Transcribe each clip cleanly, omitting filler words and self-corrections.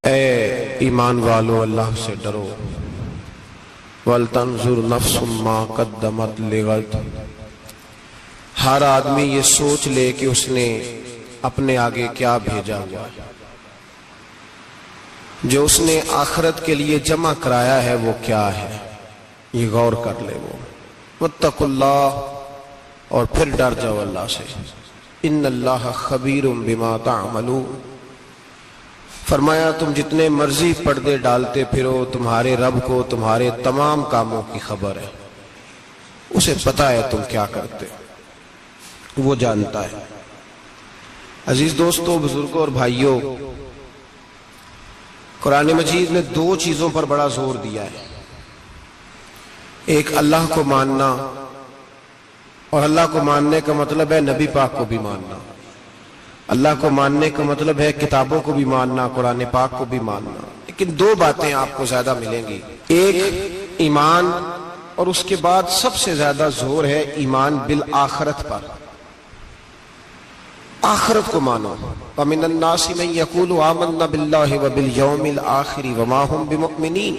اے ایمان والو اللہ سے ڈرو وَلْتَنْظُرْ نَفْسٌ مَا قَدَّمَتْ لِغَدٍ۔ ہر آدمی یہ سوچ لے کہ اس نے اپنے آگے کیا بھیجا ہوا ہے، جو اس نے آخرت کے لیے جمع کرایا ہے وہ کیا ہے، یہ غور کر لے وہ۔ وَاتَّقُوا اللَّهَ، اور پھر ڈر جاؤ اللہ سے۔ إِنَّ اللَّهَ خَبِيرٌ بِمَا تَعْمَلُونَ۔ فرمایا تم جتنے مرضی پردے ڈالتے پھرو، تمہارے رب کو تمہارے تمام کاموں کی خبر ہے، اسے پتہ ہے تم کیا کرتے، وہ جانتا ہے۔ عزیز دوستو، بزرگوں اور بھائیوں، قرآن مجید نے دو چیزوں پر بڑا زور دیا ہے، ایک اللہ کو ماننا، اور اللہ کو ماننے کا مطلب ہے نبی پاک کو بھی ماننا۔ اللہ کو ماننے کا مطلب ہے کتابوں کو بھی ماننا، قرآن پاک کو بھی ماننا۔ لیکن دو باتیں آپ کو زیادہ ملیں گی، ایک ایمان، اور اس کے بعد سب سے زیادہ زور ہے ایمان بالآخرت پر، آخرت کو مانو۔ وَمِنَ النَّاسِ مَن يَقُولُ آمَنَّا بِاللَّهِ وَبِالْيَوْمِ الْآخِرِ وَمَا هُمْ بِمُؤْمِنِينَ۔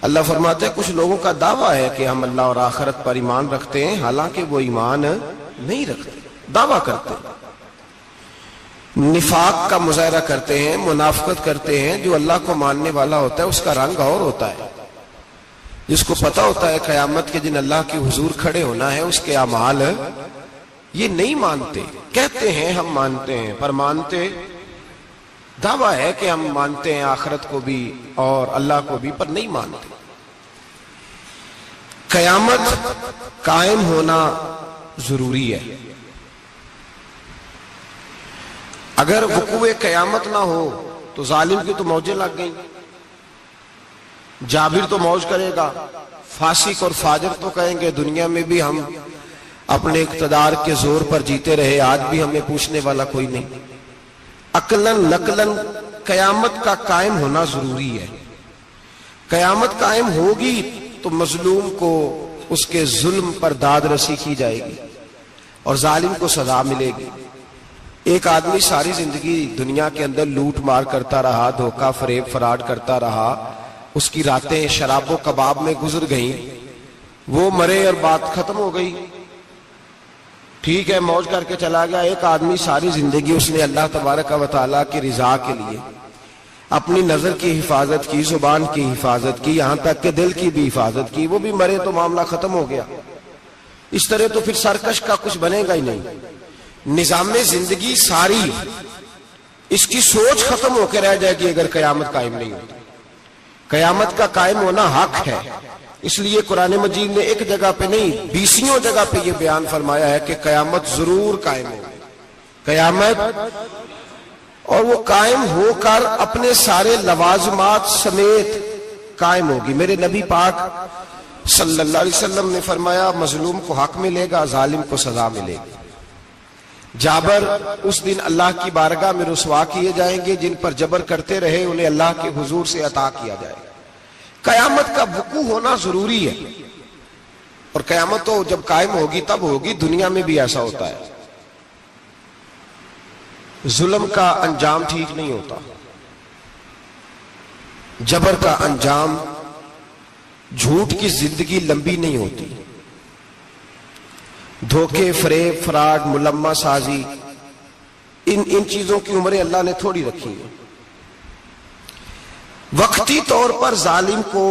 اللہ فرماتے ہیں کچھ لوگوں کا دعویٰ ہے کہ ہم اللہ اور آخرت پر ایمان رکھتے ہیں، حالانکہ وہ ایمان نہیں رکھتے، دعویٰ کرتے ہیں، نفاق کا مظاہرہ کرتے ہیں، منافقت کرتے ہیں۔ جو اللہ کو ماننے والا ہوتا ہے اس کا رنگ اور ہوتا ہے، جس کو پتہ ہوتا ہے قیامت کے دن اللہ کے حضور کھڑے ہونا ہے، اس کے اعمال یہ نہیں مانتے، کہتے ہیں ہم مانتے ہیں، پر مانتے، دعویٰ ہے کہ ہم مانتے ہیں آخرت کو بھی اور اللہ کو بھی، پر نہیں مانتے۔ قیامت قائم ہونا ضروری ہے۔ اگر وقوع قیامت نہ ہو تو ظالم کی تو موجیں لگ گئیں، جابر تو موج کرے گا، فاسق اور فاجر تو کہیں گے دنیا میں بھی ہم اپنے اقتدار کے زور پر جیتے رہے، آج بھی ہمیں پوچھنے والا کوئی نہیں۔ عقلاً نقلاً قیامت کا قائم ہونا ضروری ہے۔ قیامت قائم ہوگی تو مظلوم کو اس کے ظلم پر داد رسی کی جائے گی اور ظالم کو سزا ملے گی۔ ایک آدمی ساری زندگی دنیا کے اندر لوٹ مار کرتا رہا، دھوکہ فریب فراڈ کرتا رہا، اس کی راتیں شراب و کباب میں گزر گئیں، وہ مرے اور بات ختم ہو گئی، ٹھیک ہے موج کر کے چلا گیا۔ ایک آدمی ساری زندگی اس نے اللہ تبارک و تعالیٰ کی رضا کے لیے اپنی نظر کی حفاظت کی، زبان کی حفاظت کی، یہاں تک کہ دل کی بھی حفاظت کی، وہ بھی مرے تو معاملہ ختم ہو گیا۔ اس طرح تو پھر سرکش کا کچھ بنے گا ہی نہیں۔ نظام زندگی ساری اس کی سوچ ختم ہو کے رہ جائے گی اگر قیامت قائم نہیں ہوتی۔ قیامت کا قائم ہونا حق ہے، اس لیے قرآن مجید نے ایک جگہ پہ نہیں 20 جگہ پہ یہ بیان فرمایا ہے کہ قیامت ضرور قائم ہوگی، قیامت، اور وہ قائم ہو کر اپنے سارے لوازمات سمیت قائم ہوگی۔ میرے نبی پاک صلی اللہ علیہ وسلم نے فرمایا مظلوم کو حق ملے گا، ظالم کو سزا ملے گی۔ جابر اس دن اللہ کی بارگاہ میں رسوا کیے جائیں گے، جن پر جبر کرتے رہے انہیں اللہ کے حضور سے عطا کیا جائے گا۔ قیامت کا وقوع ہونا ضروری ہے، اور قیامت تو جب قائم ہوگی تب ہوگی۔ دنیا میں بھی ایسا ہوتا ہے، ظلم کا انجام ٹھیک نہیں ہوتا، جبر کا انجام، جھوٹ کی زندگی لمبی نہیں ہوتی، دھوکے فریب فراڈ ملمہ سازی، ان چیزوں کی عمریں اللہ نے تھوڑی رکھی ہیں۔ وقتی طور پر ظالم کو،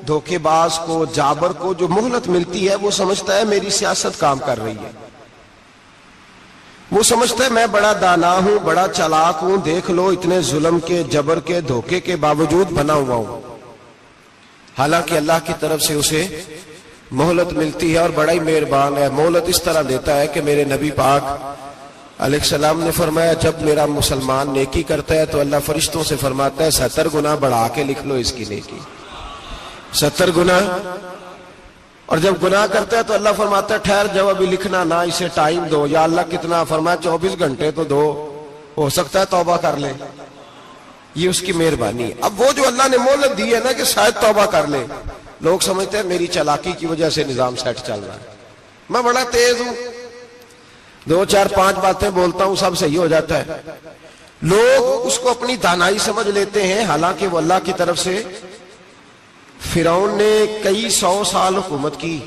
دھوکے باز کو، جابر کو جو مہلت ملتی ہے وہ سمجھتا ہے میری سیاست کام کر رہی ہے، وہ سمجھتا ہے میں بڑا دانا ہوں، بڑا چالاک ہوں، دیکھ لو اتنے ظلم کے، جبر کے، دھوکے کے باوجود بنا ہوا ہوں۔ حالانکہ اللہ کی طرف سے اسے مہلت ملتی ہے اور بڑا ہی مہربان ہے۔ مہلت اس طرح دیتا ہے کہ میرے نبی پاک علیہ السلام نے فرمایا جب میرا مسلمان نیکی کرتا ہے تو اللہ فرشتوں سے فرماتا ہے 70 گنا بڑھا کے لکھ لو اس کی نیکی، 70 گنا۔ اور جب گناہ کرتا ہے تو اللہ فرماتا ہے ٹھہر جاؤ ابھی لکھنا نہ، اسے ٹائم دو۔ یا اللہ کتنا؟ فرمایا 24 گھنٹے تو دو، ہو سکتا ہے توبہ کر لے، یہ اس کی مہربانی ہے۔ اب وہ جو اللہ نے مہلت دی ہے نا کہ شاید توبہ کر لے، لوگ سمجھتے ہیں میری چالاکی کی وجہ سے نظام سیٹ چل رہا ہے، میں بڑا تیز ہوں، 2 4 5 باتیں بولتا ہوں سب صحیح ہو جاتا ہے۔ لوگ اس کو اپنی دانائی سمجھ لیتے ہیں، حالانکہ وہ اللہ کی طرف سے. فرعون نے کئی 100 سال حکومت کی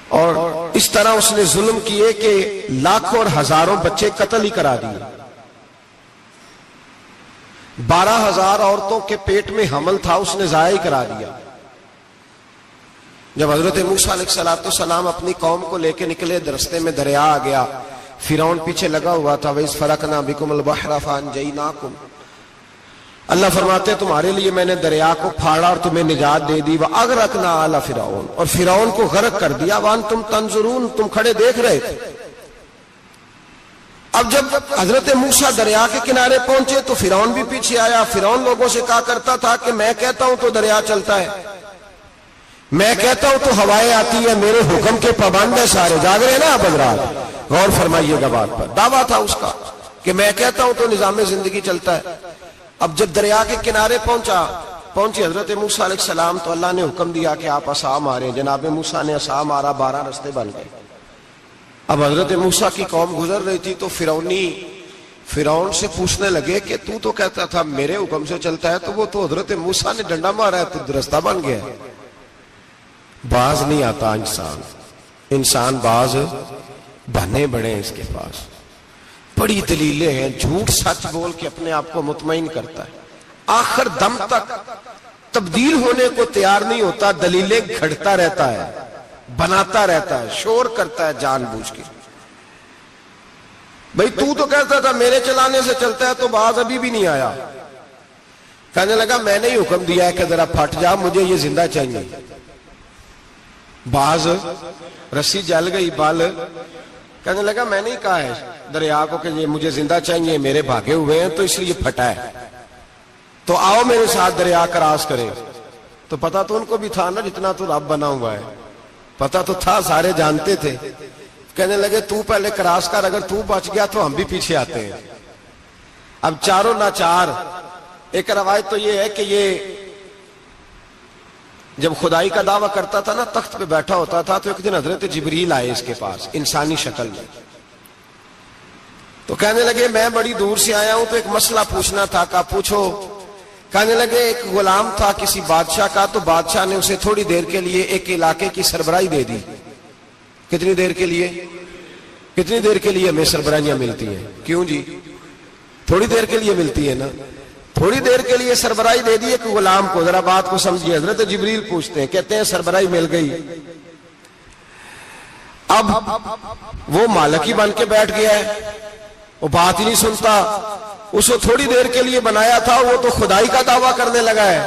اور اس طرح اس نے ظلم کیے کہ لاکھوں اور ہزاروں بچے قتل ہی کرا دیے. 12,000 عورتوں کے پیٹ میں حمل تھا، اس نے ضائع ہی کرا دیا. جب حضرت موسیٰ علیہ السلام اپنی قوم کو لے کے نکلے، رستے میں دریا آ گیا، فرعون پیچھے لگا ہوا تھا. وَإِذْ فَرَقْنَا بِكُمُ الْبَحْرَ فَأَنْجَيْنَاكُمْ. اللہ فرماتے تمہارے لیے میں نے دریا کو پھاڑا اور تمہیں نجات دے دی. وَأَغْرَقْنَا آلَ فِرْعَوْنَ، اور فرعون کو غرق کر دیا. وَأَنْتُمْ تَنْظُرُونَ، تم کھڑے دیکھ رہے تھے. اب جب حضرت موسیٰ دریا کے کنارے پہنچے تو فرعون بھی پیچھے آیا. فرعون لوگوں سے کہا کرتا تھا کہ میں کہتا ہوں تو دریا چلتا ہے، میں کہتا ہوں تو ہوائیں آتی ہے، میرے حکم کے پابند ہے سارے. جاگ رہے نا آپ حضرات، غور فرمائیے گا بات پر. دعویٰ تھا اس کا کہ میں کہتا ہوں تو نظام زندگی چلتا ہے. اب جب دریا کے کنارے پہنچے حضرت موسیٰ علیہ السلام تو اللہ نے حکم دیا کہ آپ عصا ماریں. جناب موسیٰ نے عصا مارا، 12 رستے بن گئے. اب حضرت موسیٰ کی قوم گزر رہی تھی تو فرعون سے پوچھنے لگے کہ تو کہتا تھا میرے حکم سے چلتا ہے، تو وہ تو حضرت موسیٰ نے ڈنڈا مارا ہے تو رستہ بن گیا. باز نہیں آتا انسان باز بنے بڑے ہیں اس کے پاس. بڑی دلیلیں ہیں، جھوٹ سچ بول کے اپنے آپ کو مطمئن کرتا ہے، آخر دم تک تبدیل ہونے کو تیار نہیں ہوتا، دلیلیں گھڑتا رہتا ہے، بناتا رہتا ہے، شور کرتا ہے جان بوجھ کے. بھئی تو کہتا تھا میرے چلانے سے چلتا ہے، تو باز ابھی بھی نہیں آیا. کہنے لگا میں نے ہی حکم دیا ہے کہ ذرا پھٹ جا، مجھے یہ زندہ چاہیے. باز رسی جل گئی، بال کہنے لگا میں نہیں کہا ہے دریا کو کہ یہ مجھے زندہ چاہیے، میرے بھاگے ہوئے ہیں تو اس لیے پھٹا ہے، تو آؤ میرے ساتھ دریا کراس کرے. تو پتا تو ان کو بھی تھا نا، جتنا تو رب بنا ہوا ہے پتا تو تھا، سارے جانتے تھے. کہنے لگے تو پہلے کراس کر، اگر تو بچ گیا تو ہم بھی پیچھے آتے ہیں. اب چاروں ناچار. ایک روایت تو یہ ہے کہ یہ جب خدائی کا دعویٰ کرتا تھا نا، تخت پہ بیٹھا ہوتا تھا، تو ایک دن حضرت جبریل آئے اس کے پاس انسانی شکل میں. تو کہنے لگے میں بڑی دور سے آیا ہوں تو ایک مسئلہ پوچھنا تھا. کہا پوچھو. کہنے لگے ایک غلام تھا کسی بادشاہ کا، تو بادشاہ نے اسے تھوڑی دیر کے لیے ایک علاقے کی سربراہی دے دی. کتنی دیر کے لیے ہمیں سربراہیاں ملتی ہیں؟ کیوں جی؟ تھوڑی دیر کے لیے ملتی ہے نا. تھوڑی دیر کے لیے سربراہی دے دی ایک غلام کو. ذرا بات کو سمجھیے. حضرت جبریل پوچھتے ہیں، کہتے ہیں سربراہی مل گئی. اب وہ مالک ہی بن کے بیٹھ گیا ہے، وہ بات ہی نہیں سنتا. اس کو تھوڑی دیر کے لیے بنایا تھا، وہ تو خدائی کا دعویٰ کرنے لگا ہے.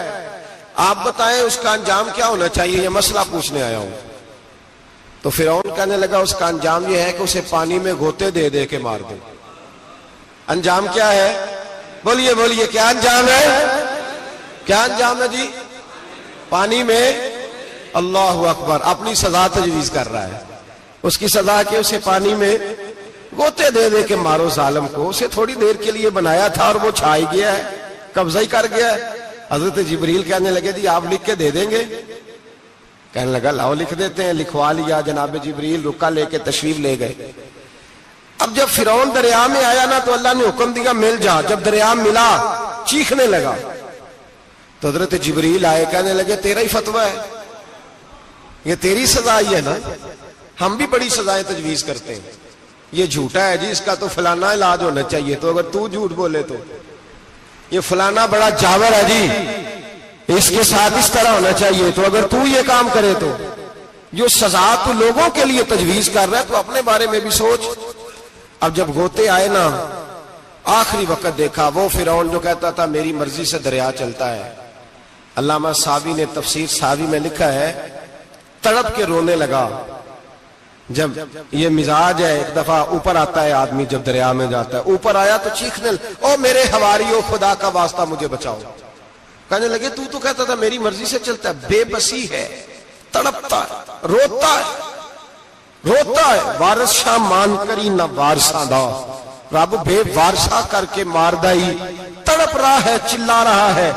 آپ بتائیں اس کا انجام کیا ہونا چاہیے؟ یہ مسئلہ پوچھنے آیا ہوں. تو فرعون کہنے لگا اس کا انجام یہ ہے کہ اسے پانی میں گوتے دے دے کے مار دے. انجام کیا ہے؟ بولیے کیا انجام ہے؟ کیا انجام ہے جی؟ پانی میں. اللہ اکبر. اپنی سزا تجویز کر رہا ہے. اس کی سزا کہ اسے پانی میں گوتے دے دے کے مارو ظالم کو. اسے تھوڑی دیر کے لیے بنایا تھا اور وہ چھائی گیا ہے، قبضہ ہی کر گیا ہے. حضرت جبریل کہنے لگے جی آپ لکھ کے دے دیں گے؟ کہنے لگا لاؤ لکھ دیتے ہیں. لکھوا لیا. جناب جبریل رکا لے کے تشریف لے گئے. اب جب فرعون دریا میں آیا نا تو اللہ نے حکم دیا مل جا. جب دریا ملا چیخنے لگا تو حضرت جبریل آئے، کہنے لگے تیرا ہی فتویٰ ہے، یہ تیری سزا ہی ہے نا. ہم بھی بڑی سزائیں تجویز کرتے ہیں. یہ جھوٹا ہے جی، اس کا تو فلانا علاج ہونا چاہیے. تو اگر تو جھوٹ بولے تو یہ فلانا بڑا جاور ہے جی، اس کے ساتھ اس طرح ہونا چاہیے. تو اگر تو یہ کام کرے تو جو سزا تو لوگوں کے لیے تجویز کر رہا ہے تو اپنے بارے میں بھی سوچ. اب جب گوتے آئے نا، آخری وقت دیکھا وہ فرعون جو کہتا تھا میری مرضی سے دریا چلتا ہے. علامہ ساوی نے تفسیر ساوی میں لکھا ہے تڑپ کے رونے لگا. جب یہ مزاج ہے، ایک دفعہ اوپر آتا ہے آدمی جب دریا میں جاتا ہے، اوپر آیا تو چیخنے او میرے حواریو خدا کا واسطہ مجھے بچاؤ. کہنے لگے تو کہتا تھا میری مرضی سے چلتا ہے. بے بسی ہے، تڑپتا ہے، روتا ہے. وارث شاہ مان کری نہ وارثاں دا، رب بے وارثہ کر کے مار دائی. تڑپ رہا ہے، چلا رہا ہے،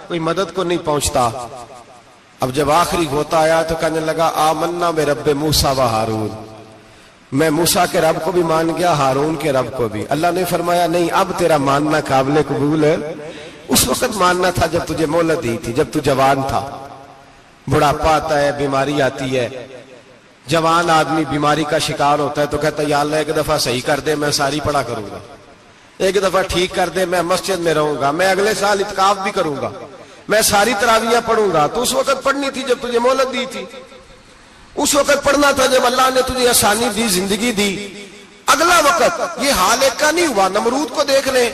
کوئی مدد کو نہیں پہنچتا. اب جب آخری ہوتا آیا تو کہنے لگا آمنا برب موسیٰ و ہارون، میں موسیٰ کے رب کو بھی مان گیا، ہارون کے رب کو بھی۔ اللہ نے فرمایا نہیں، اب تیرا ماننا قابل قبول ہے۔ اس وقت ماننا تھا جب تجھے مہلت دی تھی، جب تو جوان تھا۔ بڑھاپا آتا ہے، بیماری آتی ہے، جوان آدمی بیماری کا شکار ہوتا ہے تو کہتا ہے یا اللہ ایک دفعہ صحیح کر دے، میں ساری پڑھا کروں گا، ایک دفعہ ٹھیک کر دے، میں مسجد میں رہوں گا، میں اگلے سال اعتکاف بھی کروں گا، میں ساری تراویحیں پڑھوں گا۔ تو اس وقت پڑھنی تھی جب تجھے مہلت دی تھی، اس وقت پڑھنا تھا جب اللہ نے تجھے آسانی دی، زندگی دی۔ اگلا وقت یہ حال ایک کا نہیں ہوا۔ نمرود کو دیکھ لیں،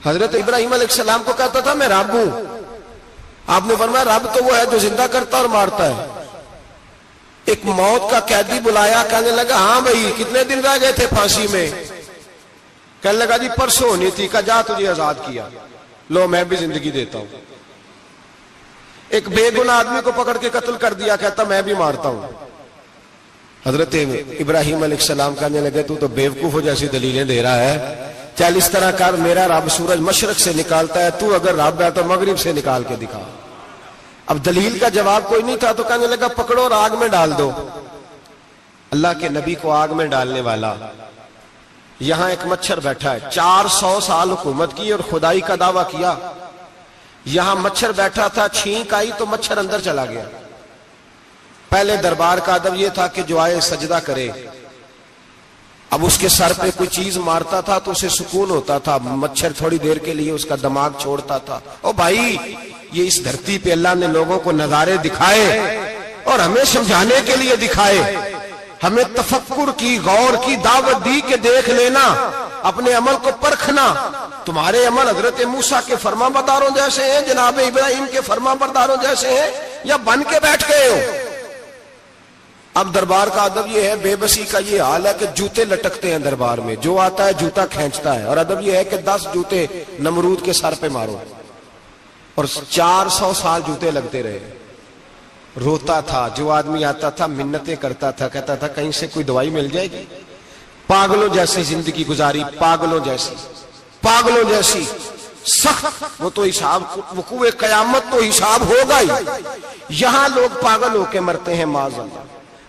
حضرت ابراہیم علیہ السلام کو کہتا تھا میں رب ہوں، آپ نے فرمایا رب تو وہ ہے جو زندہ کرتا اور مارتا ہے۔ ایک موت کا قیدی بلایا، کہنے لگا ہاں بھائی کتنے دن رہ گئے تھے پھانسی میں؟ کہنے لگا جی پرسوں ہونی تھی۔ کہا جا تجھے آزاد کیا، لو میں بھی زندگی دیتا ہوں۔ ایک بے گناہ آدمی کو پکڑ کے قتل کر دیا، کہتا میں بھی مارتا ہوں۔ حضرت ابراہیم علیہ السلام کہنے لگے تو بیوقوفوں جیسی دلیلیں دے رہا ہے، چل اس طرح کر، میرا رب سورج مشرق سے نکالتا ہے، تو اگر رب ہے تو مغرب سے نکال کے دکھا۔ اب دلیل کا جواب کوئی نہیں تھا تو کہنے لگا پکڑو اور آگ میں ڈال دو۔ اللہ کے نبی کو آگ میں ڈالنے والا، یہاں ایک مچھر بیٹھا ہے، 400 سال حکومت کی اور خدائی کا دعویٰ کیا، یہاں مچھر بیٹھا تھا، چھینک آئی تو مچھر اندر چلا گیا۔ پہلے دربار کا ادب یہ تھا کہ جو آئے سجدہ کرے، اب اس کے سر پہ کوئی چیز مارتا تھا تو اسے سکون ہوتا تھا، مچھر تھوڑی دیر کے لیے اس کا دماغ چھوڑتا تھا۔ او بھائی یہ اس دھرتی پہ اللہ نے لوگوں کو نظارے دکھائے اور ہمیں سمجھانے کے لیے دکھائے، ہمیں تفکر کی، غور کی دعوت دی کہ دیکھ لینا، اپنے عمل کو پرکھنا۔ تمہارے عمل حضرت موسیٰ کے فرما برداروں جیسے ہیں، جناب ابراہیم کے فرما برداروں جیسے ہیں، یا بن کے بیٹھ گئے ہو؟ اب دربار کا ادب یہ ہے، بے بسی کا یہ حال ہے کہ جوتے لٹکتے ہیں دربار میں، جو آتا ہے جوتا کھینچتا ہے، اور ادب یہ ہے کہ 10 جوتے نمرود کے سر پہ مارو، اور 400 سال جوتے لگتے رہے۔ روتا تھا، جو آدمی آتا تھا منتیں کرتا تھا، کہتا تھا کہیں سے کوئی دوائی مل جائے گی۔ پاگلوں جیسی زندگی گزاری، پاگلوں جیسی سخت، وہ تو حساب، وقوع قیامت تو حساب ہوگا ہی۔ یہاں لوگ پاگل ہو کے مرتے ہیں، معاذ اللہ،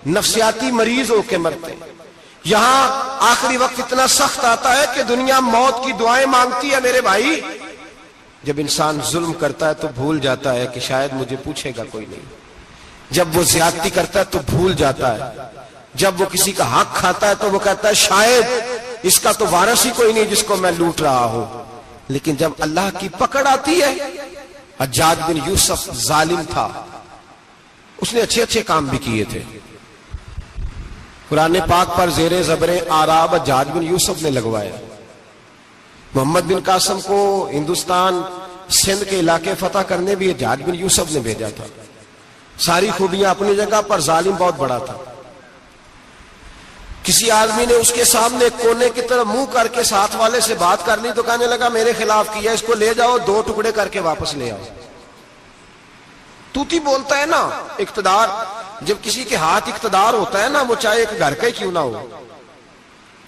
نفسیاتی مریض ہو کے مرتے ہیں۔ یہاں آخری وقت اتنا سخت آتا ہے کہ دنیا موت کی دعائیں مانگتی ہے۔ میرے بھائی جب انسان ظلم کرتا ہے تو بھول جاتا ہے کہ شاید مجھے پوچھے گا کوئی نہیں، جب وہ زیادتی کرتا ہے تو بھول جاتا ہے، جب وہ کسی کا حق کھاتا ہے تو وہ کہتا ہے شاید اس کا تو وارث ہی کوئی نہیں جس کو میں لوٹ رہا ہوں۔ لیکن جب اللہ کی پکڑ آتی ہے، حجاج بن یوسف ظالم تھا، اس نے اچھے کام بھی کیے تھے۔ قرآن پاک پر زیر زبر آراب حجاج بن یوسف نے لگوایا۔ محمد بن قاسم کو ہندوستان سندھ کے علاقے فتح کرنے بھی حجاج بن یوسف نے بھیجا تھا۔ ساری خوبیاں اپنی جگہ پر، ظالم بہت بڑا تھا۔ کسی آدمی نے اس کے سامنے کونے کی طرف منہ کر کے ساتھ والے سے بات کر لی تو کہنے لگا میرے خلاف کیا، اس کو لے جاؤ، 2 ٹکڑے کر کے واپس لے آؤ۔ توتی بولتا ہے نا، اقتدار، جب کسی کے ہاتھ اقتدار ہوتا ہے نا، وہ چاہے ایک گھر کا ہی کیوں نہ ہو،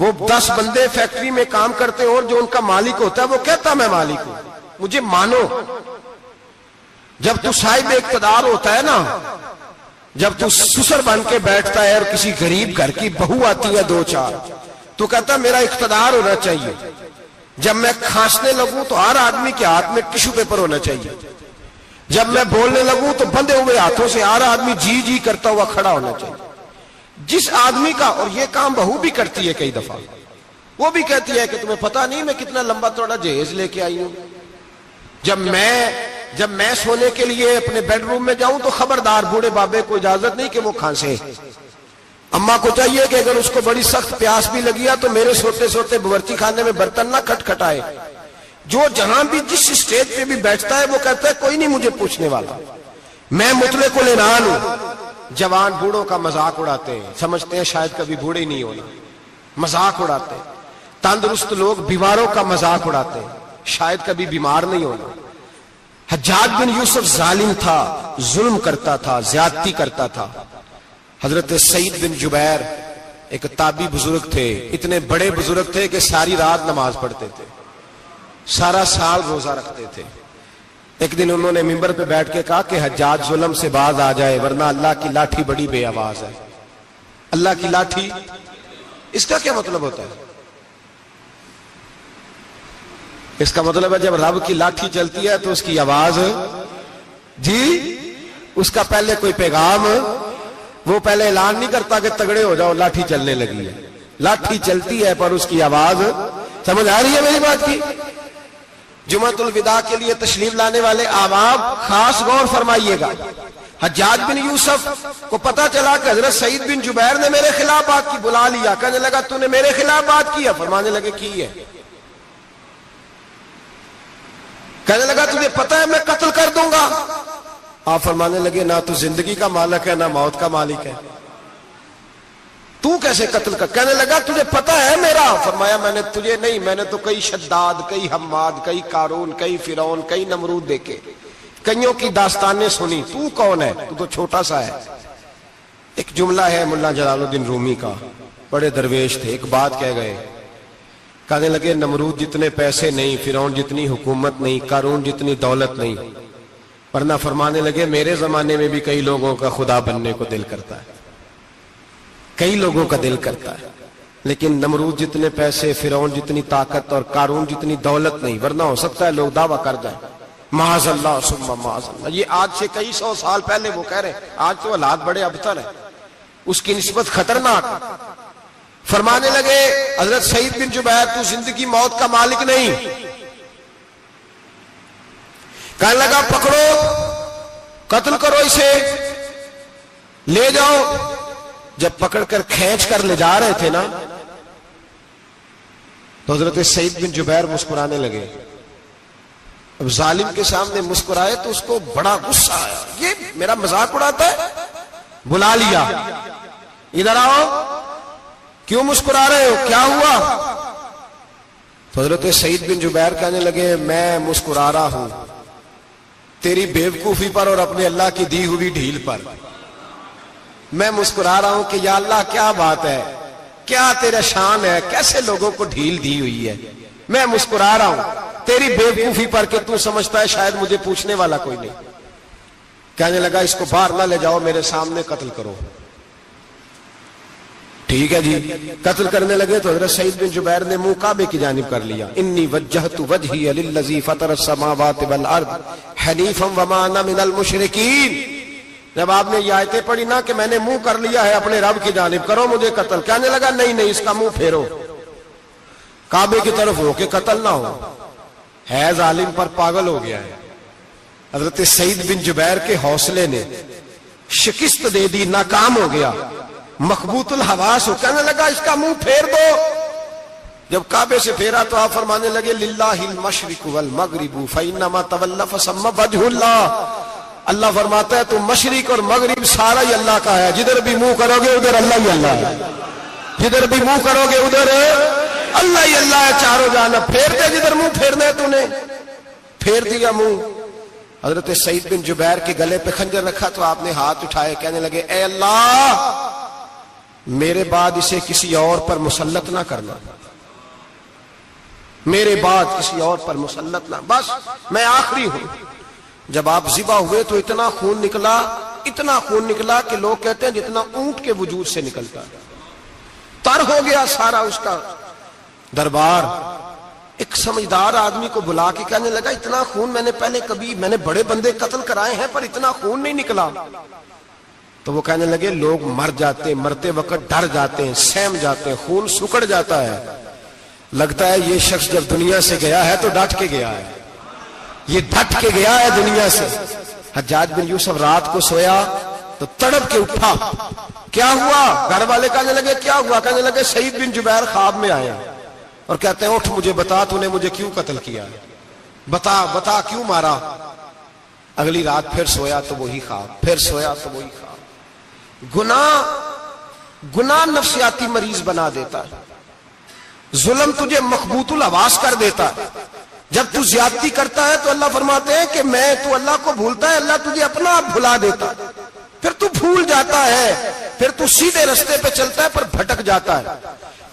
وہ 10 بندے فیکٹری میں کام کرتے ہو اور جو ان کا مالک ہوتا ہے وہ کہتا میں مالک ہوں، مجھے مانو۔ جب تو صاحب اقتدار ہوتا ہے نا، جب تو سسر بن کے بیٹھتا ہے اور کسی غریب گھر کی بہو آتی ہے 2-4 تو کہتا میرا اقتدار ہونا چاہیے، جب میں کھانسنے لگوں تو ہر آدمی کے ہاتھ میں ٹشو پیپر ہونا چاہیے، جب میں بولنے لگوں تو بندھے ہوئے ہاتھوں سے ہر آدمی جی جی کرتا ہوا کھڑا ہونا چاہیے۔ جس آدمی کا، اور یہ کام بہو بھی کرتی ہے کئی دفعہ، وہ بھی کہتی ہے کہ تمہیں پتہ نہیں میں کتنا لمبا چوڑا جہیز لے کے آئی ہوں، جب میں سونے کے لیے اپنے بیڈ روم میں جاؤں تو خبردار بوڑھے بابے کو اجازت نہیں کہ وہ کھانسے، اماں کو چاہیے کہ اگر اس کو بڑی سخت پیاس بھی لگی تو میرے سوتے سوتے باورچی خانے میں برتن نہ کھٹکھٹائے۔ جو جہاں بھی جس اسٹیج پہ بھی بیٹھتا ہے وہ کہتا ہے کوئی نہیں مجھے پوچھنے والا، میں مطلق العنان ہوں۔ جوان بوڑھوں کا مذاق اڑاتے ہیں، سمجھتے ہیں شاید کبھی بوڑھے نہیں ہونا، مذاق اڑاتے ہیں۔ تندرست لوگ بیماروں کا مذاق اڑاتے ہیں، شاید کبھی بیمار نہیں ہونا۔ حجاج بن یوسف ظالم تھا، ظلم کرتا تھا، زیادتی کرتا تھا۔ حضرت سعید بن جبیر ایک تابعی بزرگ تھے، اتنے بڑے بزرگ تھے کہ ساری رات نماز پڑھتے تھے، سارا سال روزہ رکھتے تھے۔ ایک دن انہوں نے منبر پہ بیٹھ کے کہا کہ حجاج ظلم سے باز آ جائے ورنہ اللہ کی لاٹھی بڑی بے آواز ہے، اللہ کی لاٹھی، اس کا کیا مطلب ہوتا ہے؟ اس کا مطلب ہے جب رب کی لاٹھی چلتی ہے تو اس کی آواز، جی اس کا پہلے کوئی پیغام، وہ پہلے اعلان نہیں کرتا کہ تگڑے ہو جاؤ لاٹھی چلنے لگی ہے، لاٹھی چلتی ہے پر اس کی آواز، سمجھ آ رہی ہے میری بات کی؟ جمعۃ الوداع کے لیے تشریف لانے والے احباب خاص غور فرمائیے گا، حجاج بن یوسف کو پتا چلا کہ حضرت سعید بن جبیر نے میرے خلاف بات کی، بلا لیا، کہنے لگا تو نے میرے خلاف بات کی ہے؟ فرمانے لگے کی ہے۔ کہنے لگا تجھے پتا ہے میں قتل کر دوں گا؟ آپ فرمانے لگے نہ تو زندگی کا مالک ہے نہ موت کا مالک ہے، تو کیسے قتل کر؟ کہنے لگا تجھے پتا ہے میرا؟ فرمایا میں نے تجھے نہیں، میں نے تو کئی شداد، کئی حماد، کئی قارون، کئی فرعون، کئی نمرود دیکھے، کئیوں کی داستانیں سنی، تو کون ہے؟ تو تو چھوٹا سا ہے۔ ایک جملہ ہے ملا جلال الدین رومی کا، بڑے درویش تھے، ایک بات کہہ گئے، کہنے لگے نمرود جتنے پیسے نہیں، فرعون جتنی حکومت نہیں، قارون جتنی دولت نہیں، ورنہ فرمانے لگے میرے زمانے میں بھی کئی لوگوں کا خدا بننے کو دل کرتا ہے، کئی لوگوں کا دل کرتا ہے، لیکن نمرود جتنے پیسے، فرعون جتنی طاقت اور قارون جتنی دولت نہیں، ورنہ ہو سکتا ہے لوگ دعویٰ کر جائیں معاذ اللہ ثم معاذ اللہ۔ یہ آج سے کئی سو سال پہلے وہ کہہ رہے ہیں، آج تو حالات بڑے ابتر ہیں، اس کی نسبت خطرناک۔ فرمانے لگے حضرت سعید بن جبیر تو زندگی موت کا مالک نہیں۔ کہنے لگا پکڑو، قتل کرو اسے، لے جاؤ۔ جب پکڑ کر کھینچ کر لے جا رہے تھے نا تو حضرت سعید بن جبیر مسکرانے لگے۔ اب ظالم کے سامنے مسکرائے تو اس کو بڑا غصہ آیا، یہ میرا مذاق اڑاتا ہے؟ بلا لیا، ادھر آؤ، کیوں مسکرا رہے ہو، کیا ہوا؟ تو حضرت سعید بن جبیر کہنے لگے میں مسکرا رہا ہوں تیری بیوقوفی پر اور اپنے اللہ کی دی ہوئی ڈھیل پر۔ میں مسکرا رہا ہوں کہ یا اللہ کیا بات ہے، کیا تیرا شان ہے، کیسے لوگوں کو ڈھیل دی ہوئی ہے۔ میں مسکرا رہا ہوں تیری بیوقوفی پر کہ تو سمجھتا ہے شاید مجھے پوچھنے والا کوئی نہیں۔ کہنے لگا اس کو باہر نہ لے جاؤ، میرے سامنے قتل کرو۔ ٹھیک ہے جی، قتل کرنے لگے تو حضرت سعید بن جبیر نے منہ کعبے کی جانب کر لیا، انی وجہت وجہی للذی فطر السماوات والارض حنیفا وما انا من المشرکین۔ جب آپ نے یہ آیتیں پڑھی نا کہ میں نے منہ کر لیا ہے اپنے رب کی جانب، کرو مجھے قتل، کہنے لگا نہیں نہیں، اس کا منہ پھیرو، کعبے کی طرف ہو کہ قتل نہ ہو، ہے ظالم پر پاگل ہو گیا ہے۔ حضرت سعید بن جبیر کے حوصلے نے شکست دے دی، ناکام ہو گیا، مخبوط الحواس ہو، کہنے لگا اس کا منہ پھیر دو۔ جب کعبے سے پھیرا تو آپ فرمانے لگے للہ المشرق والمغرب فانما تولى فثم وجه اللہ۔ اللہ فرماتا ہے تو مشرق اور مغرب سارا ہی اللہ کا ہے، جدھر بھی منہ کرو گے ادھر اللہ ہی اللہ ہے، جدھر بھی منہ کرو گے ادھر اللہ ہی اللہ ہے چاروں جانب۔ پھیر دے جدھر منہ پھیرنا ہے، تو نے پھیر دیا منہ۔ حضرت سعید بن جبیر کے گلے پہ خنجر رکھا تو آپ نے ہاتھ اٹھائے، کہنے لگے اے اللہ میرے بعد اسے کسی اور پر مسلط نہ کرنا، میرے بعد کسی اور پر مسلط نہ، بس میں آخری ہوں۔ جب آپ ذبح ہوئے تو اتنا خون نکلا کہ لوگ کہتے ہیں جتنا اونٹ کے وجود سے نکلتا، تر ہو گیا سارا اس کا دربار۔ ایک سمجھدار آدمی کو بلا کے کہنے لگا اتنا خون میں نے بڑے بندے قتل کرائے ہیں پر اتنا خون نہیں نکلا۔ تو وہ کہنے لگے لوگ مر جاتے، مرتے وقت ڈر جاتے ہیں، سہم جاتے ہیں، خون سکڑ جاتا ہے، لگتا ہے یہ شخص جب دنیا سے گیا ہے تو ڈٹ کے گیا ہے، یہ ڈٹ کے گیا ہے دنیا سے۔ حجاج بن یوسف رات کو سویا تو تڑپ کے اٹھا، کیا ہوا؟ گھر والے کہنے لگے کیا ہوا؟ کہنے لگے سعید بن جبیر خواب میں آیا اور کہتے ہیں اٹھ مجھے بتا تو نے مجھے کیوں قتل کیا، بتا کیوں مارا؟ اگلی رات پھر سویا تو وہی خواب، پھر سویا تو وہی خواب۔ گناہ نفسیاتی مریض بنا دیتا ہے، ظلم تجھے مخبوط الحواس کر دیتا ہے۔ جب تو زیادتی کرتا ہے تو اللہ فرماتے ہیں کہ تو اللہ کو بھولتا ہے، اللہ تجھے اپنا آپ بھلا دیتا ہے، پھر تو بھول جاتا ہے، پھر تو سیدھے رستے پہ چلتا ہے پر بھٹک جاتا ہے،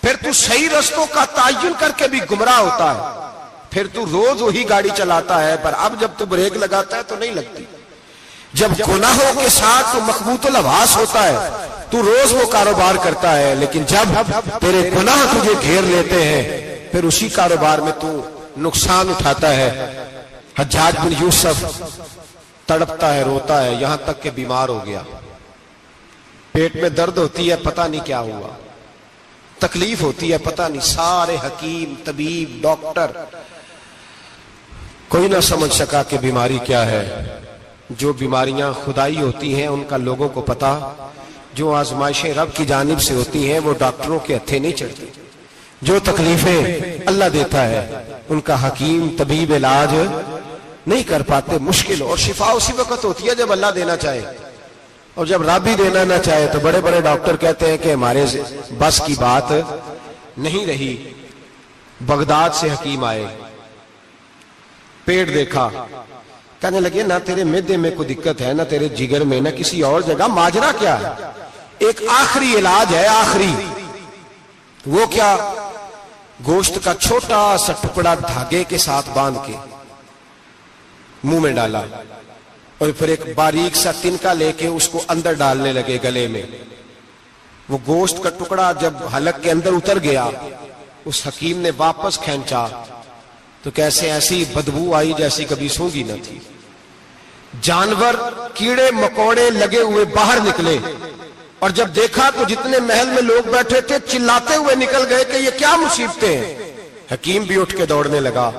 پھر تو صحیح رستوں کا تعین کر کے بھی گمراہ ہوتا ہے، پھر تو روز وہی گاڑی چلاتا ہے پر اب جب تو بریک لگاتا ہے تو نہیں لگتی۔ جب گناہوں کے ساتھ تو مخبوط الحواس ہوتا ہے تو روز وہ کاروبار کرتا ہے، لیکن جب تیرے گناہ تجھے گھیر لیتے ہیں پھر اسی کاروبار میں تو نقصان اٹھاتا ہے۔ حجاج بن یوسف تڑپتا ہے، روتا ہے، یہاں تک کہ بیمار ہو گیا، پیٹ میں درد ہوتی ہے، پتہ نہیں کیا ہوا، تکلیف ہوتی ہے، پتہ نہیں، سارے حکیم، طبیب، ڈاکٹر، کوئی نہ سمجھ سکا کہ بیماری کیا ہے۔ جو بیماریاں خدائی ہوتی ہیں ان کا لوگوں کو پتا، جو آزمائشیں رب کی جانب سے ہوتی ہیں وہ ڈاکٹروں کے ہتھے نہیں چڑھتی، جو تکلیفیں اللہ دیتا ہے ان کا حکیم طبیب علاج نہیں کر پاتے، مشکل، اور شفا اسی وقت ہوتی ہے جب اللہ دینا چاہے، اور جب رب ہی دینا نہ چاہے تو بڑے بڑے ڈاکٹر کہتے ہیں کہ ہمارے بس کی بات نہیں رہی۔ بغداد سے حکیم آئے، پیٹ دیکھا، کہنے لگے نہ تیرے معدے میں کوئی دقت ہے، نہ تیرے جگر میں، نہ کسی اور جگہ، ماجرا کیا ہے؟ ایک آخری علاج ہے، آخری، وہ کیا؟ گوشت کا چھوٹا سا ٹکڑا دھاگے کے ساتھ باندھ کے منہ میں ڈالا، اور پھر ایک باریک سا تنکا لے کے اس کو اندر ڈالنے لگے گلے میں۔ وہ گوشت کا ٹکڑا جب حلق کے اندر اتر گیا، اس حکیم نے واپس کھینچا تو کیسے ایسی بدبو آئی جیسی کبھی سونگی نہ تھی۔ جانور، کیڑے مکوڑے لگے ہوئے باہر نکلے، اور جب دیکھا تو جتنے محل میں لوگ بیٹھے تھے چلاتے ہوئے نکل گئے کہ یہ کیا مصیبتیں ہیں۔ حکیم بھی اٹھ کے دوڑنے لگا،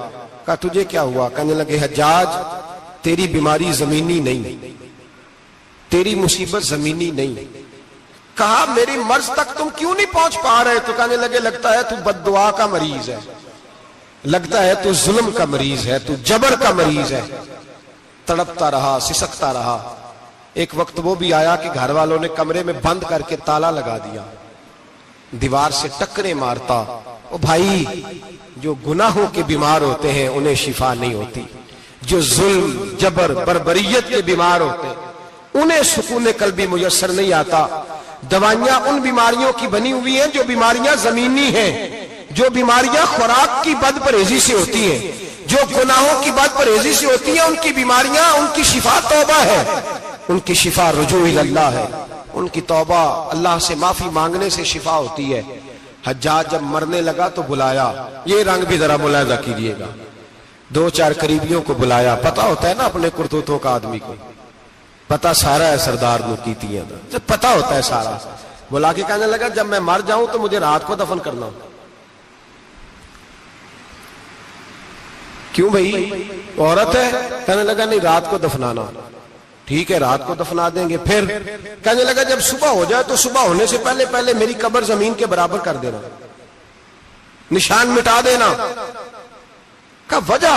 کہا تجھے کیا ہوا؟ کہنے لگے حجاج تیری بیماری زمینی نہیں، تیری مصیبت زمینی نہیں۔ کہا میری مرض تک تم کیوں نہیں پہنچ پا رہے؟ تو کہنے لگے لگتا ہے تو بد دعا کا مریض ہے، لگتا ہے تو ظلم کا مریض ہے، تو جبر کا مریض ہے۔ تڑپتا رہا، سسکتا رہا۔ ایک وقت وہ بھی آیا کہ گھر والوں نے کمرے میں بند کر کے تالا لگا دیا، دیوار سے ٹکرے مارتا۔ او بھائی، جو گناہوں کے بیمار ہوتے ہیں انہیں شفا نہیں ہوتی، جو ظلم، جبر، بربریت کے بیمار ہوتے ہیں انہیں سکون قلبی میسر نہیں آتا۔ دوائیاں ان بیماریوں کی بنی ہوئی ہیں جو بیماریاں زمینی ہیں، جو بیماریاں خوراک کی بد پرہیزی سے ہوتی ہیں، جو گناہوں کی بد پرہیزی سے ہوتی ہیں، ان کی بیماریاں، ان کی شفا توبہ ہے، ان کی شفا رجوع اللہ ہے، ان کی توبہ اللہ سے معافی مانگنے سے شفا ہوتی ہے۔ حجاج جب مرنے لگا تو بلایا، یہ رنگ بھی ذرا ملاحظہ کیجئے گا، دو چار قریبیوں کو بلایا، پتہ ہوتا ہے نا اپنے کرتوتوں کا آدمی کو، پتہ سارا ہے سردار نکیتیاں دا، جب پتہ ہوتا ہے سارا، بلا کے کہنے لگا جب میں مر جاؤں تو مجھے رات کو دفن کرنا۔ کیوں بھائی، عورت ہے؟ کہنے لگا نہیں، رات کو دفنانا۔ ٹھیک ہے، رات کو دفنا دیں گے۔ پھر کہنے لگا جب صبح ہو جائے تو صبح ہونے سے پہلے پہلے میری قبر زمین کے برابر کر دینا، نشان مٹا دینا۔ کا وجہ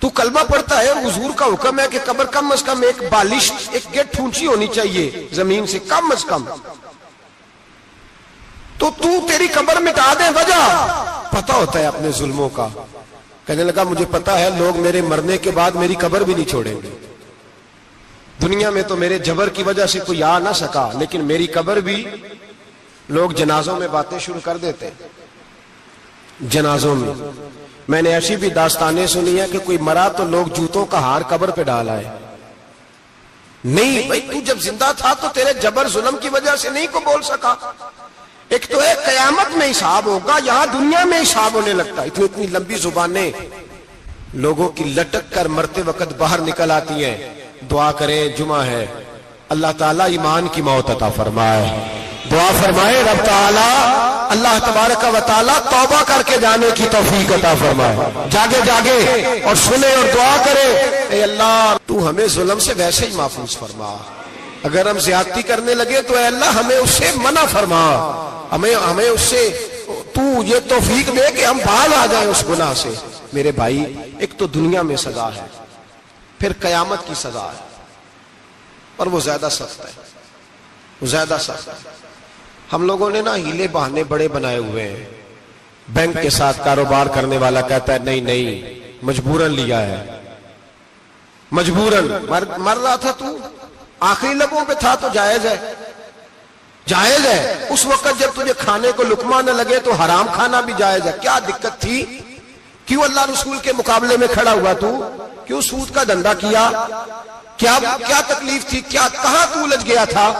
تو کلمہ پڑھتا ہے اور حضور کا حکم ہے کہ قبر کم از کم ایک بالش، ایک گٹ اونچی ہونی چاہیے زمین سے، کم از کم، تو تیری قبر مٹا دے۔ وجہ پتہ ہوتا ہے اپنے ظلموں کا۔ کہنے لگا مجھے پتہ ہے لوگ میرے مرنے کے بعد میری قبر بھی نہیں چھوڑیں گے، دنیا میں تو میرے جبر کی وجہ سے کوئی آ نہ سکا، لیکن میری قبر بھی لوگ جنازوں میں باتیں شروع کر دیتے ہیں۔ جنازوں میں نے ایسی بھی داستانیں سنی ہے کہ کوئی مرا تو لوگ جوتوں کا ہار قبر پہ ڈال آئے۔ نہیں بھائی، تو جب زندہ تھا تو تیرے جبر ظلم کی وجہ سے نہیں کو بول سکا۔ ایک تو ہے قیامت میں حساب ہوگا، یہاں دنیا میں حساب ہونے لگتا ہے۔ اتنی لمبی زبانیں لوگوں کی لٹک کر مرتے وقت باہر نکل آتی ہیں۔ دعا کریں، جمعہ ہے، اللہ تعالیٰ ایمان کی موت عطا فرمائے۔ دعا فرمائے رب تعالیٰ، اللہ تبارک و تعالیٰ توبہ کر کے جانے کی توفیق عطا فرمائے۔ جاگے جاگے اور سنے اور دعا کرے، اے اللہ تو ہمیں ظلم سے ویسے ہی محفوظ فرما، اگر ہم زیادتی کرنے لگے تو اے اللہ ہمیں اس سے منع فرما، ہمیں اس سے تو یہ توفیق دے کہ ہم باز آ جائیں اس گناہ سے۔ میرے بھائی، ایک تو دنیا میں سزا ہے، پھر قیامت کی سزا ہے، اور وہ زیادہ سخت ہے، وہ زیادہ سخت ہے۔ ہم لوگوں نے نا ہیلے بہانے بڑے بنائے ہوئے ہیں۔ بینک کے ساتھ کاروبار کرنے والا کہتا ہے نہیں نہیں، مجبوراً لیا ہے، مجبوراً مر رہا تھا تو، آخری لبوں پہ تھا تو جائز ہے، جائز ہے۔ اس وقت جب تجھے کھانے کو لقمہ نہ لگے تو حرام کھانا بھی جائز ہے۔ کیا دقت تھی؟ کیوں اللہ رسول کے مقابلے میں کھڑا ہوا تو؟ کیوں سود کا دھندا کیا؟ کیا تکلیف تھی, کہاں تو الجھ گیا تھا؟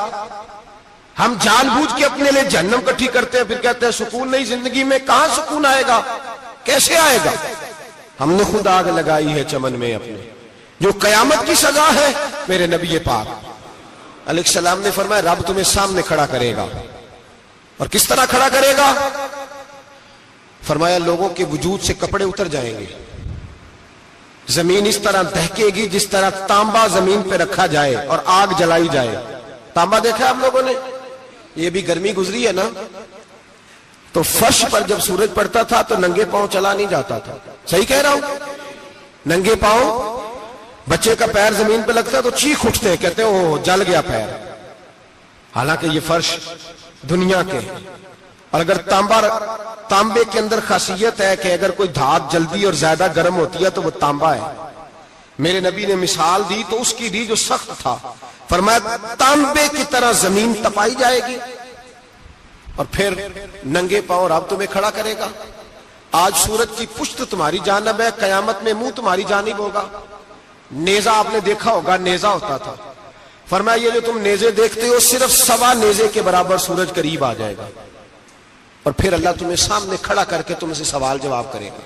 ہم جان بوجھ کے اپنے لیے جہنم کٹھی کرتے ہیں, پھر کہتے ہیں سکون نہیں زندگی میں. کہاں سکون آئے گا, کیسے آئے گا؟ ہم نے خود آگ لگائی ہے چمن میں اپنے. جو قیامت کی سزا ہے, میرے نبی پاک علیہ السلام نے فرمایا رب تمہیں سامنے کھڑا کرے گا. اور کس طرح کھڑا کرے گا؟ فرمایا لوگوں کے وجود سے کپڑے اتر جائیں گے, زمین اس طرح دہکے گی جس طرح تانبا زمین پہ رکھا جائے اور آگ جلائی جائے. تانبا دیکھا ہے آپ لوگوں نے؟ یہ بھی گرمی گزری ہے نا, تو فرش پر جب سورج پڑتا تھا تو ننگے پاؤں چلا نہیں جاتا تھا. صحیح کہہ رہا ہوں؟ ننگے پاؤں, بچے کا پیر زمین پہ لگتا ہے تو چیخ اٹھتے ہیں, کہتے ہیں وہ جل گیا پیر. حالانکہ یہ فرش دنیا کے, اور اگر تانبے کے اندر خاصیت ہے کہ اگر کوئی دھات جلدی اور زیادہ گرم ہوتی ہے تو وہ تانبا ہے. میرے نبی نے مثال دی تو اس کی دی جو سخت تھا. فرمایا تانبے کی طرح زمین تپائی جائے گی اور پھر ننگے پاؤں رب تمہیں کھڑا کرے گا. آج سورج کی پشت تمہاری جانب ہے, قیامت میں منہ تمہاری جانب ہوگا. نیزہ آپ نے دیکھا ہوگا, نیزہ ہوتا تھا. فرمایا یہ جو تم نیزے دیکھتے ہو صرف 1.25 نیزے کے برابر سورج قریب آ جائے گا, اور پھر اللہ تمہیں سامنے کھڑا کر کے تم سے سوال جواب کرے گا.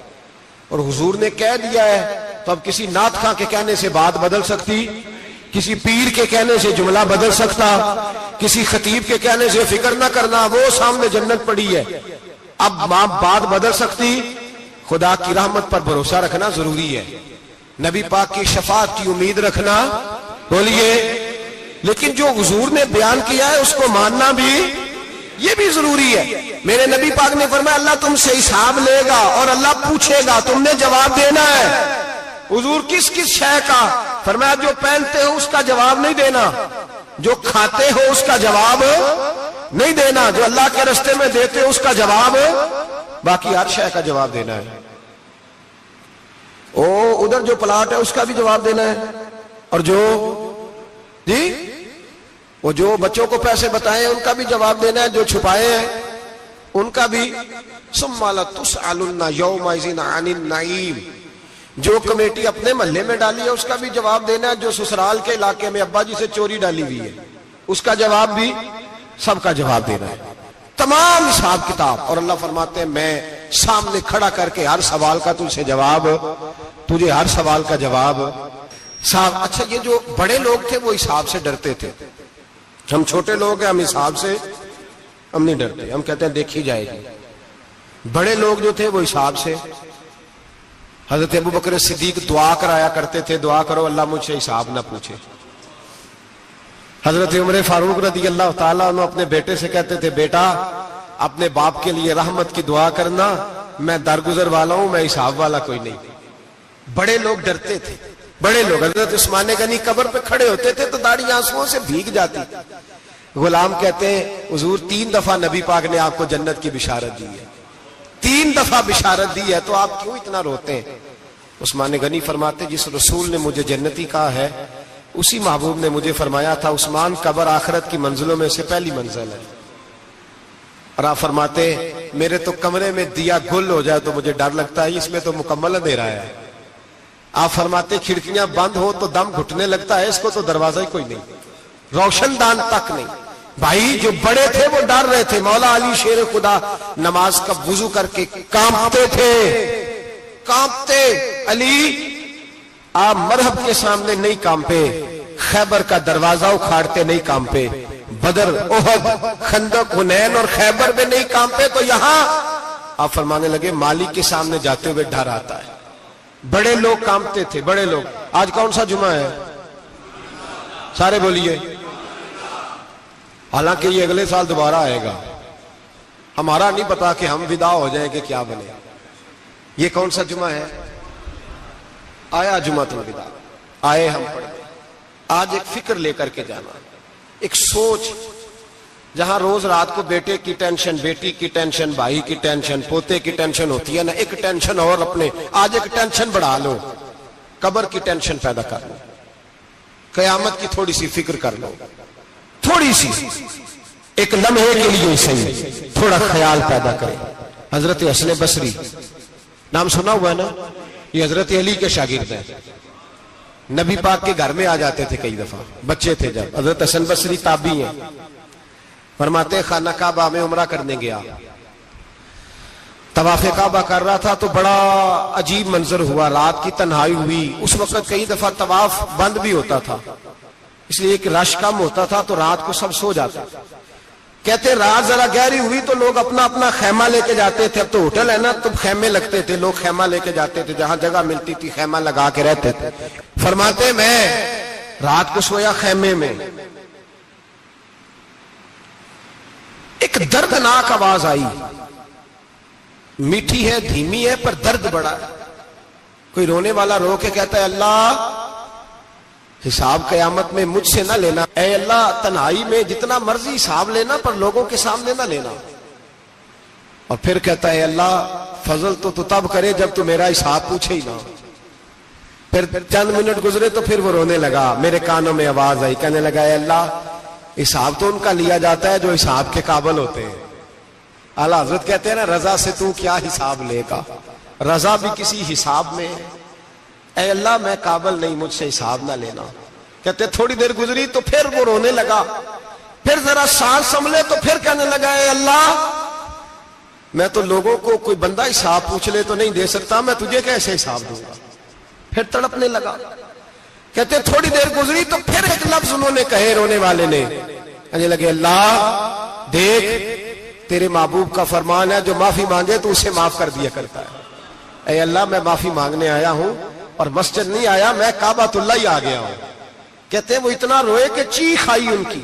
اور حضور نے کہہ دیا ہے تو اب کسی نعت خواں کے کہنے سے بات بدل سکتی, کسی پیر کے کہنے سے جملہ بدل سکتا, کسی خطیب کے کہنے سے فکر نہ کرنا وہ سامنے جنت پڑی ہے, اب بات بدل سکتی. خدا کی رحمت پر بھروسہ رکھنا ضروری ہے, نبی پاک کی شفاعت کی امید رکھنا, بولیے. لیکن جو حضور نے بیان کیا ہے اس کو ماننا بھی یہ بھی ضروری ہے. میرے نبی پاک نے فرمایا اللہ تم سے حساب لے گا اور اللہ پوچھے گا, تم نے جواب دینا ہے. حضور کس کس شے کا؟ فرمایا جو پہنتے ہو اس کا جواب نہیں دینا, جو کھاتے ہو اس کا جواب نہیں دینا, جو اللہ کے راستے میں دیتے ہو اس کا جواب, باقی ہر شے کا جواب دینا ہے. ادھر جو پلاٹ ہے اس کا بھی جواب دینا ہے, اور جو وہ جو بچوں کو پیسے بتائے ان کا بھی جواب دینا ہے, جو چھپائے ہیں ان کا بھی. ثم لتسألن یومئذ عن النعیم, جو کمیٹی اپنے محلے میں ڈالی ہے اس کا بھی جواب دینا ہے, جو سسرال کے علاقے میں ابا جی سے چوری ڈالی ہوئی ہے اس کا جواب بھی, سب کا جواب دینا ہے. تمام حساب کتاب. اور اللہ فرماتے ہیں میں سامنے کھڑا کر کے ہر سوال کا تجھ سے جواب, تجھے ہر سوال کا جواب. صاحب اچھا یہ جو بڑے لوگ تھے وہ حساب سے ڈرتے تھے, ہم چھوٹے لوگ ہیں ہم حساب سے ہم نہیں ڈرتے, ہم کہتے ہیں دیکھی جائے گی. بڑے لوگ جو تھے وہ حساب سے. حضرت ابو بکر صدیق دعا کرایا کرتے تھے, دعا کرو اللہ مجھ سے حساب نہ پوچھے. حضرت عمر فاروق رضی اللہ تعالیٰ عنہ اپنے بیٹے سے کہتے تھے بیٹا اپنے باپ کے لیے رحمت کی دعا کرنا, میں درگزر والا ہوں, میں حساب والا کوئی نہیں. بڑے لوگ ڈرتے تھے, بڑے لوگ. حضرت عثمان غنی قبر پہ کھڑے ہوتے تھے تو داڑھی آنسوؤں سے بھیگ جاتی. غلام کہتے ہیں حضور 3 دفعہ نبی پاک نے آپ کو جنت کی بشارت دی ہے, 3 دفعہ بشارت دی ہے, تو آپ کیوں اتنا روتے ہیں؟ عثمان غنی فرماتے جس رسول نے مجھے جنتی کہا ہے اسی محبوب نے مجھے فرمایا تھا عثمان قبر آخرت کی منزلوں میں سے پہلی منزل ہے. اور آپ فرماتے میرے تو کمرے میں دیا گل ہو جائے تو مجھے ڈر لگتا ہے, اس میں تو مکمل اندھیرا ہے. آپ فرماتے کھڑکیاں بند ہو تو دم گھٹنے لگتا ہے, اس کو تو دروازہ ہی کوئی نہیں, روشن دان تک نہیں. بھائی جو بڑے تھے وہ ڈر رہے تھے. مولا علی شیر خدا نماز کا وضو کر کے کانپتے تھے, کانپتے. علی آپ مرحب کے سامنے نہیں کانپے, خیبر کا دروازہ اکھاڑتے نہیں کانپے, بدر احد خندق حنین اور خیبر میں نہیں کانپے, تو یہاں آپ فرمانے لگے مالک کے سامنے جاتے ہوئے ڈر آتا ہے. بڑے لوگ کانپتے تھے, بڑے لوگ. آج کون سا جمعہ ہے؟ سارے بولیے. حالانکہ یہ اگلے سال دوبارہ آئے گا, ہمارا نہیں پتا کہ ہم ودا ہو جائیں کہ کیا بنے. یہ کون سا جمعہ ہے؟ آیا جمعہ الوداع, آئے ہم پڑھے. آج ایک فکر لے کر کے جانا, ایک سوچ. جہاں روز رات کو بیٹے کی ٹینشن, بیٹی کی ٹینشن, بھائی کی ٹینشن, پوتے کی ٹینشن ہوتی ہے نا, ایک ٹینشن اور اپنے آج ایک ٹینشن بڑھا لو, قبر کی ٹینشن پیدا کر لو, قیامت کی تھوڑی سی فکر کر لو, تھوڑی سی, ایک لمحے کے لیے صحیح تھوڑا خیال پیدا کرے. حضرت حسن بصری نام سنا ہوا ہے نا, یہ حضرت علی کے شاگرد ہیں. نبی پاک کے گھر میں آ جاتے تھے کئی دفعہ، بچے تھے جب. حضرت حسن بصری تابعی ہیں، فرماتے ہیں خانہ کعبہ میں عمرہ کرنے گیا، طواف کعبہ کر رہا تھا تو بڑا عجیب منظر ہوا، رات کی تنہائی ہوئی. اس وقت کئی دفعہ طواف بند بھی ہوتا تھا، اس لیے کہ رش کم ہوتا تھا تو رات کو سب سو جاتے. کہتے رات ذرا گہری ہوئی تو لوگ اپنا اپنا خیمہ لے کے جاتے تھے. اب تو ہوٹل ہے نا تو خیمے لگتے تھے، لوگ خیمہ لے کے جاتے تھے، جہاں جگہ ملتی تھی خیمہ لگا کے رہتے تھے. فرماتے میں رات کو سویا خیمے میں، ایک دردناک آواز آئی، میٹھی ہے دھیمی ہے پر درد بڑا ہے. کوئی رونے والا رو کے کہتا ہے اللہ حساب قیامت میں مجھ سے نہ لینا، اے اللہ تنہائی میں جتنا مرضی حساب لینا پر لوگوں کے سامنے نہ لینا. اور پھر کہتا ہے اللہ فضل تو تب کرے جب تو میرا حساب پوچھے ہی نہ. پھر چند منٹ گزرے تو پھر وہ رونے لگا. میرے کانوں میں آواز آئی، کہنے لگا اے اللہ حساب تو ان کا لیا جاتا ہے جو حساب کے قابل ہوتے ہیں. اعلیٰ حضرت کہتے ہیں نا رضا سے تو کیا حساب لے گا، رضا بھی کسی حساب میں ہے. اے اللہ میں قابل نہیں، مجھ سے حساب نہ لینا. کہتے تھوڑی دیر گزری تو پھر وہ رونے لگا، پھر ذرا سانس سنبھلے تو پھر کہنے لگا اے اللہ میں تو لوگوں کو کوئی بندہ حساب پوچھ لے تو نہیں دے سکتا، میں تجھے کیسے حساب دوں گا. پھر تڑپنے لگا. کہتے تھوڑی دیر گزری تو پھر ایک لفظ انہوں نے کہے رونے والے نے، کہنے لگے اللہ دیکھ تیرے محبوب کا فرمان ہے جو معافی مانگے تو اسے معاف کر دیا کرتا ہے. اے اللہ میں معافی مانگنے آیا ہوں اور مسجد نہیں آیا، میں کعبۃ اللہ ہی آ گیا ہوں. کہتے ہیں وہ اتنا روئے کہ چیخ آئی ان کی،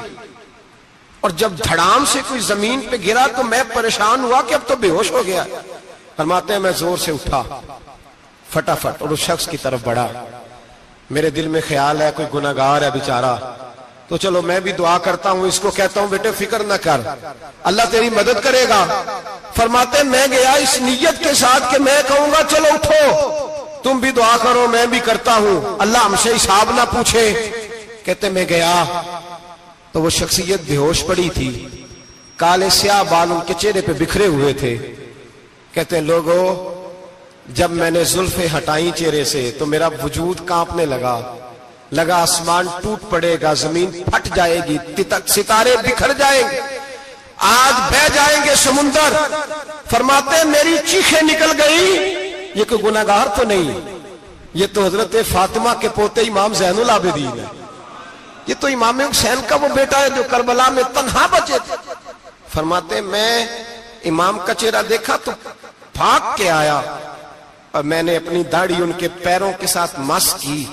اور جب دھڑام سے کوئی زمین پہ گرا تو میں پریشان ہوا کہ اب تو بے ہوش ہو گیا. فرماتے ہیں میں زور سے اٹھا فٹافٹ اور اس شخص کی طرف بڑھا. میرے دل میں خیال ہے کوئی گناہگار ہے بیچارہ، تو چلو میں بھی دعا کرتا ہوں، اس کو کہتا ہوں بیٹے فکر نہ کر اللہ تیری مدد کرے گا. فرماتے میں گیا اس نیت کے ساتھ کہ میں کہوں گا چلو اٹھو تم بھی دعا کرو میں بھی کرتا ہوں، اللہ ہم سے حساب نہ پوچھے. کہتے میں گیا تو وہ شخصیت بے ہوش پڑی تھی، کالے سیاہ بال ان کے چہرے پہ بکھرے ہوئے تھے. کہتے لوگوں جب میں نے زلفیں ہٹائیں چہرے سے تو میرا وجود کانپنے لگا آسمان ٹوٹ پڑے گا، زمین پھٹ جائے گی، ستارے بکھر جائیں گے، آج بہ جائیں گے سمندر. فرماتے میری چیخیں نکل گئی، یہ کوئی گناہگار تو نہیں، یہ تو حضرت فاطمہ کے پوتے امام زین العابدین ہے، یہ تو امام حسین کا وہ بیٹا ہے جو کربلا میں تنہا بچے تھے. فرماتے میں امام کا چہرہ دیکھا تو بھاگ کے آیا اور میں نے اپنی داڑھی ان کے پیروں کے ساتھ مس کی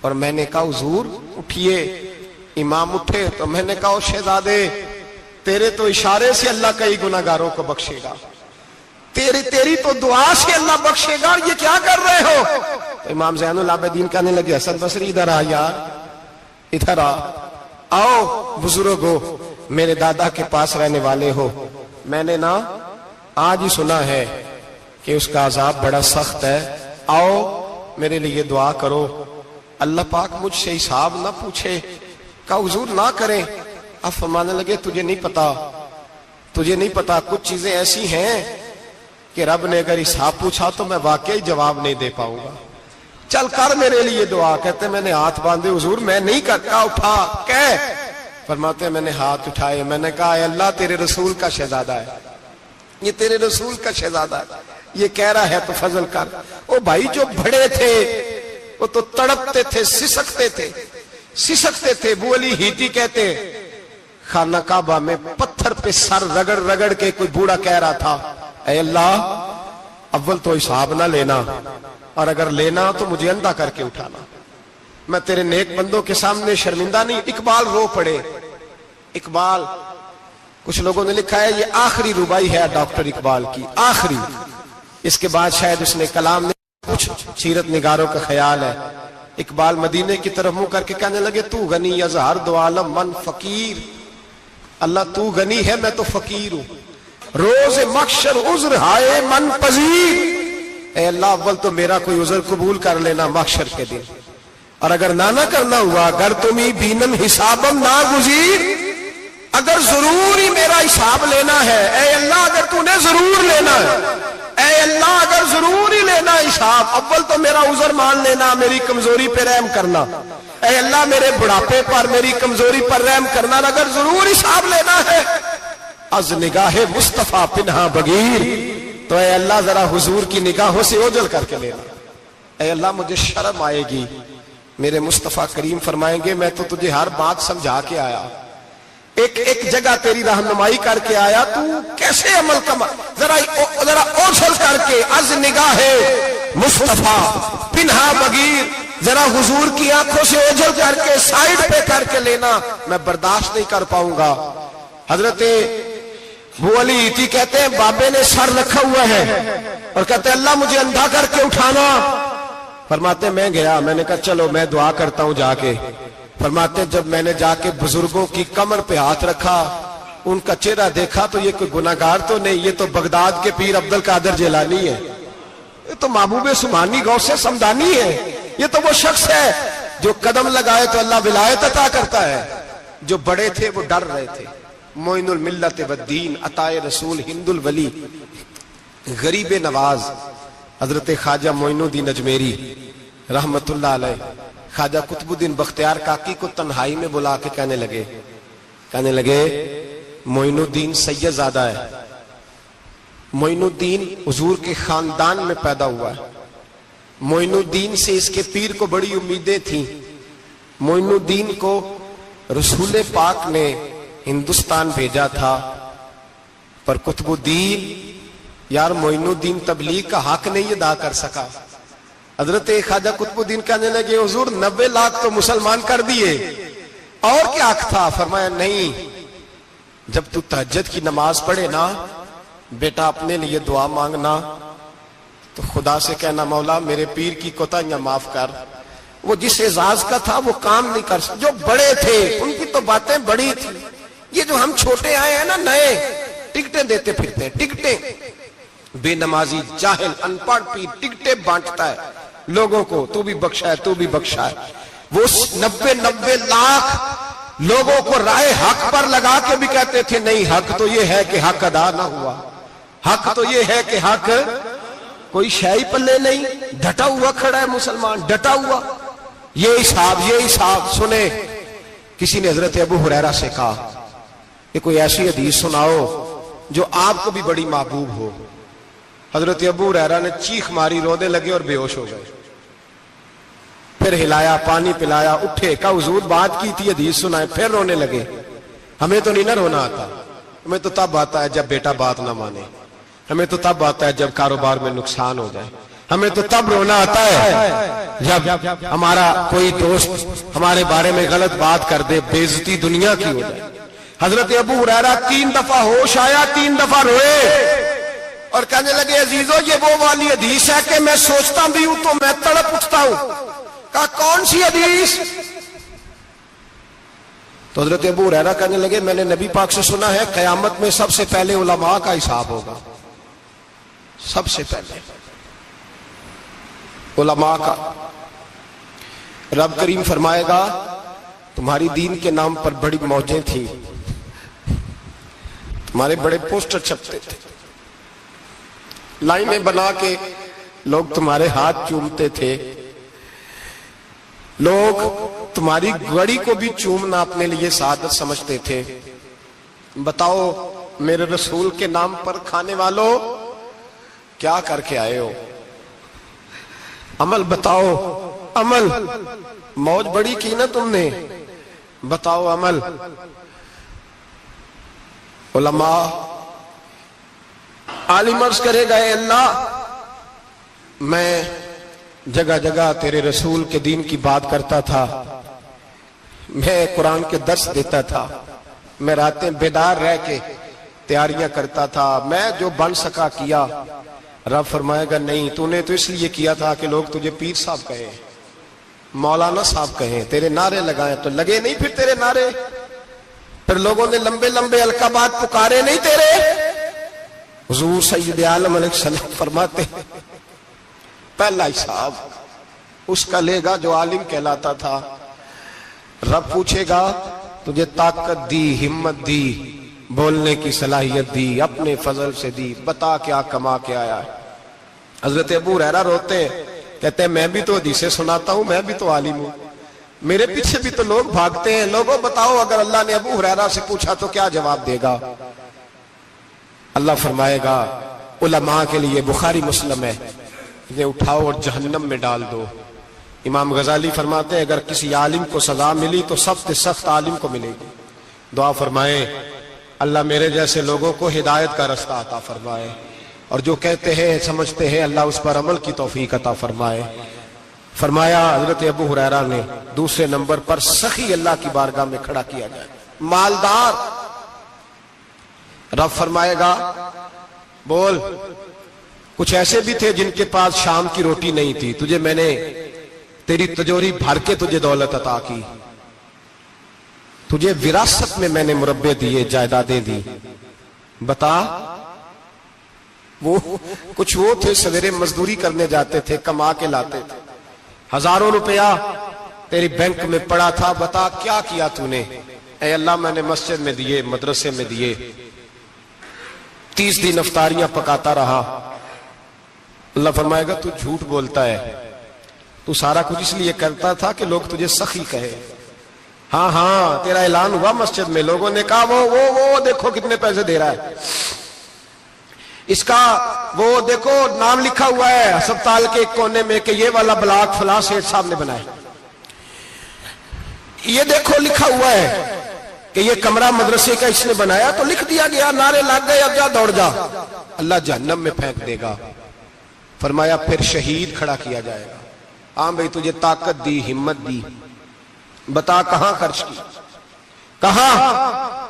اور میں نے کہا حضور اٹھئے. امام اٹھے تو میں نے کہا شہزادے تیرے تو اشارے سے اللہ کئی گناہگاروں کو بخشے گا، تیری تو دعا سے اللہ بخشے گا، یہ کیا کر رہے ہو؟ تو امام زین العابدین کہنے لگے حسن بصری ادھر آ یار، ادھر آؤ بزرگو، میرے دادا کے پاس رہنے والے ہو، میں نے نا آج ہی سنا ہے کہ اس کا عذاب بڑا سخت ہے، آؤ میرے لیے دعا کرو اللہ پاک مجھ سے حساب نہ پوچھے. کہا حضور نہ کریں. اب فرمانے لگے تجھے نہیں پتا کچھ چیزیں ایسی ہیں کہ رب نے اگر حساب پوچھا تو میں واقعی جواب نہیں دے پاؤں گا، چل کر میرے لیے دعا. کہتے میں نے ہاتھ باندھے حضور میں نہیں کرتا، اٹھا کہہ. فرماتے میں نے ہاتھ اٹھائے، میں نے کہا اے اللہ تیرے رسول کا شہزادہ ہے، یہ تیرے رسول کا شہزادہ ہے، یہ کہہ رہا ہے تو فضل کر. وہ بھائی جو بڑے تھے وہ تو تڑپتے تھے، سسکتے تھے. ابو علی ہیتی کہتے خانہ کعبہ میں پتھر پہ سر رگڑ رگڑ کے کوئی بوڑھا کہہ رہا تھا اے اللہ اول تو حساب نہ لینا، اور اگر لینا تو مجھے اندھا کر کے اٹھانا، میں تیرے نیک بندوں کے سامنے شرمندہ نہیں. اقبال رو پڑے. اقبال کچھ لوگوں نے لکھا ہے یہ آخری ربائی ہے ڈاکٹر اقبال کی، آخری، اس کے بعد شاید اس نے کلام نے. کچھ سیرت نگاروں کا خیال ہے اقبال مدینے کی طرف منہ کر کے کہنے لگے تو غنی از ہر دو عالم من فقیر، اللہ تو غنی ہے میں تو فقیر ہوں، روز محشر عذر ہائے من پذیر. اے اللہ اول تو میرا کوئی عذر قبول کر لینا محشر کے دن، اور اگر نہ کرنا ہوا اگر تمہیں بینم حسابم نا گزیر، اگر ضرور ہی میرا حساب لینا ہے اے اللہ، اگر تو نے ضرور لینا ہے اے اللہ، اگر ضرور ہی لینا حساب اول تو میرا عذر مان لینا، میری کمزوری پہ رحم کرنا، اے اللہ میرے بڑھاپے پر، میری کمزوری پر رحم کرنا، اگر ضرور حساب لینا ہے از نگاہ مصطفیٰ پنہا بغیر، تو اے اللہ ذرا حضور کی نگاہوں سے اوجھل کر کے لینا۔ اے اللہ مجھے شرم آئے گی، میرے مصطفیٰ کریم فرمائیں گے میں تو تجھے ہر بات سمجھا کے آیا، ایک جگہ تیری رہنمائی کر کے آیا، تو کیسے عمل کما، ذرا اوجھل کر کے از نگاہ مصطفیٰ پنہا بغیر، ذرا حضور کی آنکھوں سے اوجھل کر کے سائیڈ پہ کر کے لینا، میں برداشت نہیں کر پاؤں گا۔ حضرت ابو علی ایتی کہتے ہیں بابے نے سر رکھا ہوا ہے اور کہتے ہیں اللہ مجھے اندھا کر کے اٹھانا، فرماتے میں گیا، میں نے کہا چلو میں دعا کرتا ہوں جا کے، فرماتے جب میں نے جا کے بزرگوں کی کمر پہ ہاتھ رکھا، ان کا چہرہ دیکھا تو یہ کوئی گناہگار تو نہیں، یہ تو بغداد کے پیر عبد القادر جیلانی ہے، یہ تو محبوب سبحانی غوث سمدانی ہے، یہ تو وہ شخص ہے جو قدم لگائے تو اللہ ولایت عطا کرتا ہے۔ جو بڑے تھے وہ ڈر رہے تھے، معین الملت والدین، عطائے رسول، ہند الولی، غریب نواز حضرت خواجہ معین الدین اجمیری رحمت اللہ علیہ، خواجہ قطب الدین بختیار کاکی کو تنہائی میں بلا کے کہنے لگے معین الدین سید زادہ ہے، معین الدین حضور کے خاندان میں پیدا ہوا ہے، معین الدین سے اس کے پیر کو بڑی امیدیں تھیں، معین الدین کو رسول پاک نے ہندوستان بھیجا تھا، پر قطب الدین یار معین الدین تبلیغ کا حق نہیں ادا کر سکا۔ حضرت خواجہ قطب الدین کہنے لگے حضور 90 لاکھ تو مسلمان کر دیے، اور کیا حق تھا؟ فرمایا نہیں، جب تو تہجد کی نماز پڑھے نا بیٹا اپنے لیے دعا مانگنا تو خدا سے کہنا مولا میرے پیر کی کوتاہیاں معاف کر، وہ جس اعزاز کا تھا وہ کام نہیں کر سکتا، جو بڑے تھے ان کی تو باتیں بڑی تھی، یہ جو ہم چھوٹے آئے ہیں نا نئے، ٹکٹیں دیتے پھرتے ہیں، ٹکٹیں، بے نمازی جاہل ان پڑھ پیر ٹکٹیں بانٹتا ہے لوگوں کو، تو بھی بخشا ہے تو بھی بخشا ہے، وہ 90 لاکھ لوگوں کو رائے حق پر لگا کے بھی کہتے تھے نہیں حق تو یہ ہے کہ حق ادا نہ ہوا، حق تو یہ ہے کہ حق، کوئی شاہی پلے نہیں، ڈٹا ہوا کھڑا ہے مسلمان، ڈٹا ہوا، یہ حساب سنے۔ کسی نے حضرت ابو ہریرہ سے کہا کہ کوئی ایسی حدیث سناؤ جو آپ کو بھی بڑی محبوب ہو۔ حضرت ابو ہریرہ نے چیخ ماری، رونے لگے اور بے ہوش ہو گئے، پھر ہلایا، پانی پلایا، اٹھے، کہا حضور بات کی تھی حدیث سنائے، پھر رونے لگے۔ ہمیں تو نہیں نہ رونا آتا، ہمیں تو تب آتا ہے جب بیٹا بات نہ مانے، ہمیں تو تب آتا ہے جب کاروبار میں نقصان ہو جائے، ہمیں تو تب رونا آتا ہے جب ہمارا کوئی دوست ہمارے بارے میں غلط بات کر دے، بے عزتی دنیا کی ہو جائے۔ حضرت ابو ہریرہ 3 دفعہ ہوش آیا، 3 دفعہ روئے اور کہنے لگے عزیزو یہ وہ والی حدیث ہے کہ میں سوچتا بھی ہوں تو میں تڑپ اٹھتا ہوں۔ کہا کون سی حدیث؟ تو حضرت ابو ہریرہ کہنے لگے میں نے نبی پاک سے سنا ہے قیامت میں سب سے پہلے علماء کا حساب ہوگا، سب سے پہلے علماء کا۔ رب کریم فرمائے گا تمہاری دین کے نام پر بڑی موجیں تھیں، تمہارے بڑے پوسٹر چھپتے تھے، لائنیں بنا کے لوگ تمہارے ہاتھ چومتے تھے، لوگ تمہاری گڑی کو بھی چومنا اپنے لیے سعادت سمجھتے تھے۔ بتاؤ میرے رسول کے نام پر کھانے والوں کیا کر کے آئے ہو؟ عمل بتاؤ، عمل، موج بڑی کی نا تم نے، بتاؤ عمل۔ علماء عالم عرض کرے گا اے اللہ میں جگہ جگہ تیرے رسول کے دین کی بات کرتا تھا، میں قرآن کے درس دیتا تھا، میں راتیں بیدار رہ کے تیاریاں کرتا تھا، میں جو بن سکا کیا۔ رب فرمائے گا نہیں، تو نے تو اس لیے کیا تھا کہ لوگ تجھے پیر صاحب کہیں، مولانا صاحب کہیں، تیرے نعرے لگائیں، تو لگے نہیں پھر تیرے نعرے، پھر لوگوں نے لمبے لمبے القابات پکارے نہیں تیرے۔ حضور سید عالم علیہ السلام فرماتے پہلا حساب اس کا لے گا جو عالم کہلاتا تھا۔ رب پوچھے گا تجھے طاقت دی، ہمت دی، بولنے کی صلاحیت دی، اپنے فضل سے دی، بتا کیا کما کے آیا ہے۔ حضرت ابو ہریرہ روتے ہیں کہتے ہیں میں بھی تو حدیثیں سناتا ہوں، میں بھی تو عالم ہوں، میرے پیچھے بھی تو لوگ بھاگتے ہیں، لوگوں بتاؤ اگر اللہ نے ابو ہریرہ سے پوچھا تو کیا جواب دے گا؟ اللہ فرمائے گا علماء کے لیے بخاری مسلم ہے، انہیں اٹھاؤ اور جہنم میں ڈال دو۔ امام غزالی فرماتے ہیں اگر کسی عالم کو سزا ملی تو سخت سخت عالم کو ملے گی۔ دعا فرمائیں اللہ میرے جیسے لوگوں کو ہدایت کا رستہ عطا فرمائے، اور جو کہتے ہیں سمجھتے ہیں اللہ اس پر عمل کی توفیق عطا فرمائے۔ فرمایا حضرت ابو ہریرہ نے دوسرے نمبر پر سخی اللہ کی بارگاہ میں کھڑا کیا جائے، مالدار۔ رب فرمائے گا بول، کچھ ایسے بھی تھے جن کے پاس شام کی روٹی نہیں تھی، تجھے میں نے تیری تجوری بھر کے تجھے دولت عطا کی، تجھے وراثت میں میں نے مربے دیے، جائیدادیں دی، بتا۔ وہ کچھ وہ تھے سویرے مزدوری کرنے جاتے تھے، کما کے لاتے تھے، ہزاروں روپیہ تیری بینک میں پڑا تھا، بتا کیا کیا تو نے؟ اے اللہ میں نے مسجد میں دیے، مدرسے میں دیے، 30 دن افطاریاں پکاتا رہا۔ اللہ فرمائے گا تو جھوٹ بولتا ہے، تو سارا کچھ اس لیے کرتا تھا کہ لوگ تجھے سخی کہے۔ ہاں ہاں تیرا اعلان ہوا مسجد میں، لوگوں نے کہا وہ دیکھو کتنے پیسے دے رہا ہے، اس کا وہ دیکھو نام لکھا ہوا ہے ہسپتال کے ایک کونے میں کہ یہ والا بلاک فلاں سیٹھ صاحب نے بنایا، یہ دیکھو لکھا ہوا ہے کہ یہ کمرہ مدرسے کا اس نے بنایا، تو لکھ دیا گیا، نعرے لگ گئے، اب جا دوڑ جا۔ اللہ جہنم میں پھینک دے گا۔ فرمایا پھر شہید کھڑا کیا جائے گا۔ ہاں بھئی تجھے طاقت دی، ہمت دی، بتا کہاں خرچ کی، کہاں؟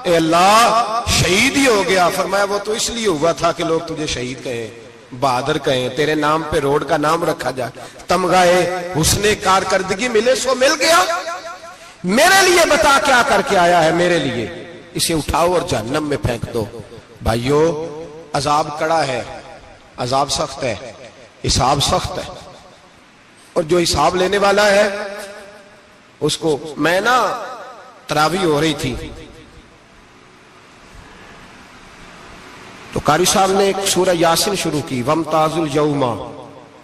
اے اللہ شہید ہی ہو گیا۔ فرمایا وہ تو اس لیے ہوا تھا کہ لوگ تجھے شہید کہیں، بہادر کہیں، تیرے نام پہ روڈ کا نام رکھا جائے، تمغہ حسن کارکردگی ملے، سو مل گیا۔ میرے لیے بتا کیا کر کے آیا ہے میرے لیے، اسے اٹھاؤ اور جہنم میں پھینک دو۔ بھائیو عذاب کڑا ہے، عذاب سخت ہے، حساب سخت ہے، اور جو حساب لینے والا ہے اس کو میں نا تراویح ہو رہی تھی تو قاری صاحب نے ایک سورہ یاسین شروع کی، وَامْتَازُوا الْيَوْمَ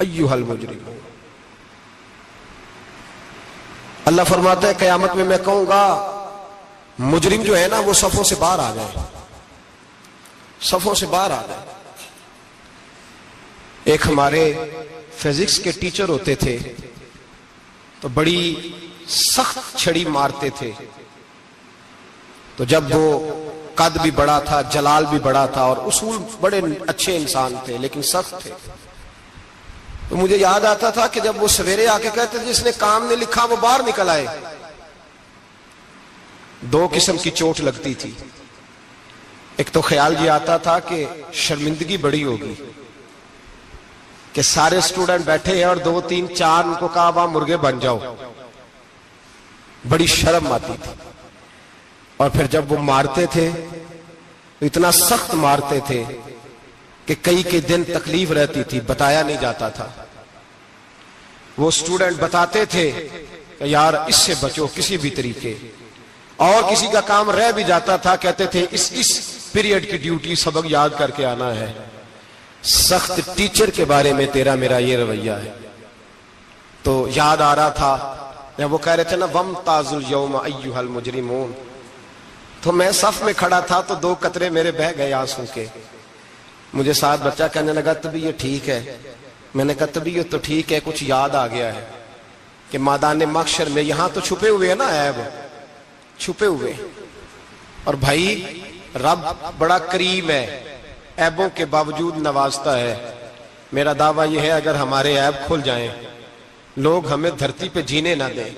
أَيُّهَا الْمُجْرِمُونَ۔ اللہ فرماتا ہے قیامت میں میں کہوں گا مجرم جو ہے نا وہ صفوں سے باہر آ جائے، صفوں سے باہر آ جائے۔ ایک ہمارے فزکس کے ٹیچر ہوتے تھے تو بڑی سخت چھڑی مارتے تھے، تو جب وہ قد بھی بڑا تھا، جلال بھی بڑا تھا، اور اصول بڑے اچھے انسان تھے لیکن سخت تھے، تو مجھے یاد آتا تھا کہ جب وہ سویرے آ کے کہتے جس نے کام نے لکھا وہ باہر نکل آئے۔ دو قسم کی چوٹ لگتی تھی، ایک تو خیال یہ آتا تھا کہ شرمندگی بڑی ہوگی کہ سارے اسٹوڈنٹ بیٹھے ہیں اور 2 3 4 ان کو کہا وہاں مرغے بن جاؤ، بڑی شرم آتی تھی۔ اور پھر جب وہ مارتے تھے تو اتنا سخت مارتے تھے کہ کئی دن تکلیف رہتی تھی، بتایا نہیں جاتا تھا۔ وہ اسٹوڈنٹ بتاتے تھے کہ یار اس سے بچو کسی بھی طریقے، اور کسی کا کام رہ بھی جاتا تھا کہتے تھے اس پیریڈ کی ڈیوٹی سبق یاد کر کے آنا ہے۔ سخت ٹیچر کے بارے میں تیرا میرا یہ رویہ ہے۔ تو یاد آ رہا تھا جب وہ کہہ رہے تھے نا وَامْتَازُوا الْيَوْمَ أَيُّهَا الْمُجْرِمُونَ، تو میں صف میں کھڑا تھا تو 2 قطرے میرے بہہ گئے آنسو کے۔ مجھے ساتھ بچہ کہنے لگا طبیعت ٹھیک ہے، میں نے کہا طبیعت تو ٹھیک ہے، کچھ یاد آ گیا ہے کہ میدان محشر میں یہاں تو چھپے ہوئے ہیں نا عیب، چھپے ہوئے، اور بھائی رب بڑا کریم ہے، عیبوں کے باوجود نوازتا ہے۔ میرا دعویٰ یہ ہے اگر ہمارے عیب کھل جائیں، لوگ ہمیں دھرتی پہ جینے نہ دیں،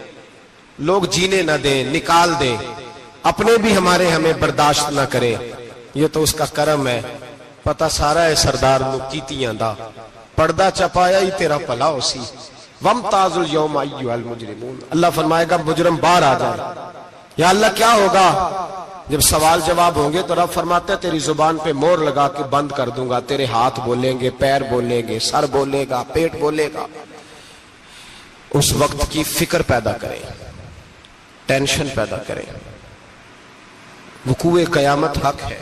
لوگ جینے نہ دیں، نکال دیں، اپنے بھی ہمیں برداشت نہ کرے، یہ تو اس کا کرم ہے۔ پتہ سارا ہے سردار نو کیتیاں دا، پردہ چپایا ہی تیرا پلا ہو سی۔ وَامْتَازُوا الْيَوْمَ أَيُّهَا الْمُجْرِمُونَ۔ اللہ فرمائے گا مجرم باہر آ جائے۔ یا اللہ کیا ہوگا؟ جب سوال جواب ہوں گے تو رب فرماتا ہے تیری زبان پہ مور لگا کے بند کر دوں گا، تیرے ہاتھ بولیں گے، پیر بولیں گے، سر بولے گا، پیٹ بولے گا۔ اس وقت کی فکر پیدا کریں، ٹینشن پیدا کریں۔ وقوع قیامت حق ہے،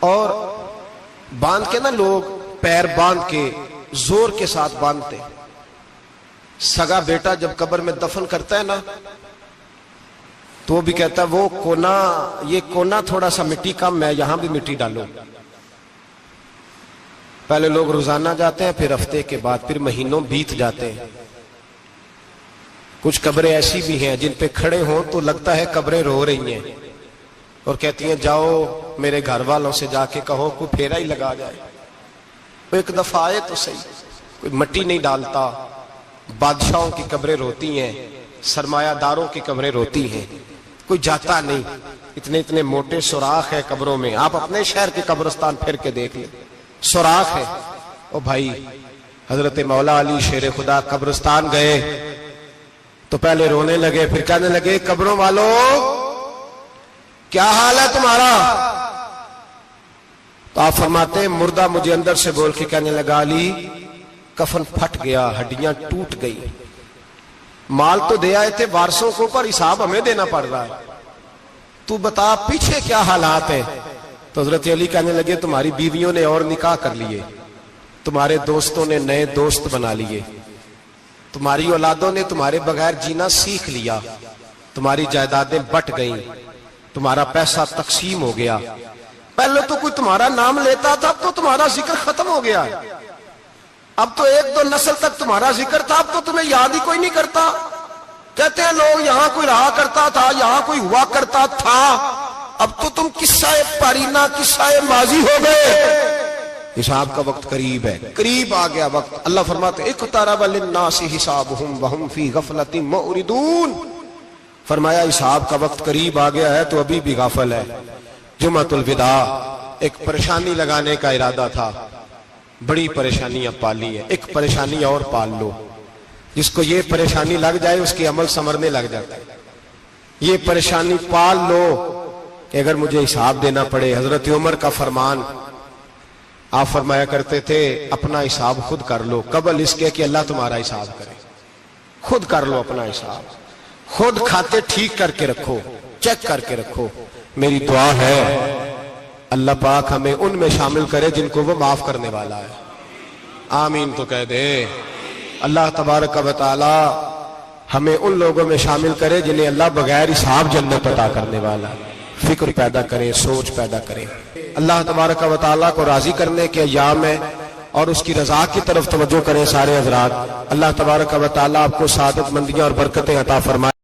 اور باندھ کے نا لوگ پیر باندھ کے زور کے ساتھ باندھتے. سگا بیٹا جب قبر میں دفن کرتا ہے نا تو وہ بھی کہتا ہے وہ کونا، یہ کونا تھوڑا سا مٹی کم ہے، یہاں بھی مٹی ڈالو. پہلے لوگ روزانہ جاتے ہیں، پھر ہفتے کے بعد، پھر مہینوں بیت جاتے ہیں. کچھ قبریں ایسی بھی ہیں جن پہ کھڑے ہوں تو لگتا ہے قبریں رو رہی ہیں اور کہتی ہیں جاؤ میرے گھر والوں سے جا کے کہو کوئی پھیرا ہی لگا جائے. وہ ایک دفعہ آئے تو صحیح. کوئی مٹی نہیں ڈالتا. بادشاہوں کی قبریں روتی ہیں، سرمایہ داروں کی قبریں روتی ہیں، کوئی جاتا نہیں. اتنے اتنے موٹے سوراخ ہے قبروں میں. آپ اپنے شہر کے قبرستان پھر کے دیکھ لیں، سوراخ ہے. او بھائی، حضرت مولا علی شیر خدا قبرستان گئے تو پہلے رونے لگے، پھر کہنے لگے قبروں والوں کیا حال ہے تمہارا؟ تو آپ فرماتے ہیں مردہ مجھے اندر سے بول کے کہنے لگا علی کفن پھٹ گیا، ہڈیاں ٹوٹ گئی، مال تو دے آئے تھے وارثوں کو پر حساب ہمیں دینا پڑ رہا ہے، تو بتا پیچھے کیا حالات ہیں؟ تو حضرت علی کہنے لگے تمہاری بیویوں نے اور نکاح کر لیے، تمہارے دوستوں نے نئے دوست بنا لیے، تمہاری اولادوں نے تمہارے بغیر جینا سیکھ لیا، تمہاری جائیدادیں بٹ گئیں، تمہارا پیسہ تقسیم ہو گیا. پہلے تو کوئی تمہارا نام لیتا تھا، اب تو تمہارا ذکر ختم ہو گیا. اب تو ایک دو نسل تک تمہارا ذکر تھا، اب تو تمہیں یاد ہی کوئی نہیں کرتا. کہتے ہیں لوگ یہاں کوئی رہا کرتا تھا، یہاں کوئی ہوا کرتا تھا، اب تو تم قصہ پارینہ، قصہ ماضی ہو گئے. حساب کا وقت قریب ہے، قریب آ گیا وقت. اللہ فرماتے اقترب للناس حسابهم وهم فی غفلۃ معرضون. فرمایا حساب کا وقت قریب آ گیا ہے تو ابھی بھی غافل ہے. جمعۃ الوداع ایک پریشانی لگانے کا ارادہ تھا، بڑی پریشانیاں پالی ہیں، ایک پریشانی اور پال لو. جس کو یہ پریشانی لگ جائے اس کے عمل سنورنے لگ جاتا ہے. یہ پریشانی پال لو کہ اگر مجھے حساب دینا پڑے. حضرت عمر کا فرمان، آپ فرمایا کرتے تھے اپنا حساب خود کر لو قبل اس کے کہ اللہ تمہارا حساب کرے. خود کر لو اپنا حساب، خود کھاتے ٹھیک کر کے رکھو، چیک کر کے رکھو. میری دعا ہے اللہ پاک ہمیں ان میں شامل کرے جن کو وہ معاف کرنے والا ہے. آمین تو کہہ دے. اللہ تبارک و تعالی ہمیں ان لوگوں میں شامل کرے جنہیں اللہ بغیر حساب جنت عطا کرنے والا ہے. فکر پیدا کرے، سوچ پیدا کرے. اللہ تبارک و تعالیٰ کو راضی کرنے کے ایام ہے اور اس کی رضا کی طرف توجہ کریں سارے حضرات. اللہ تبارک و تعالیٰ آپ کو سعادت مندیاں اور برکتیں عطا فرمائے.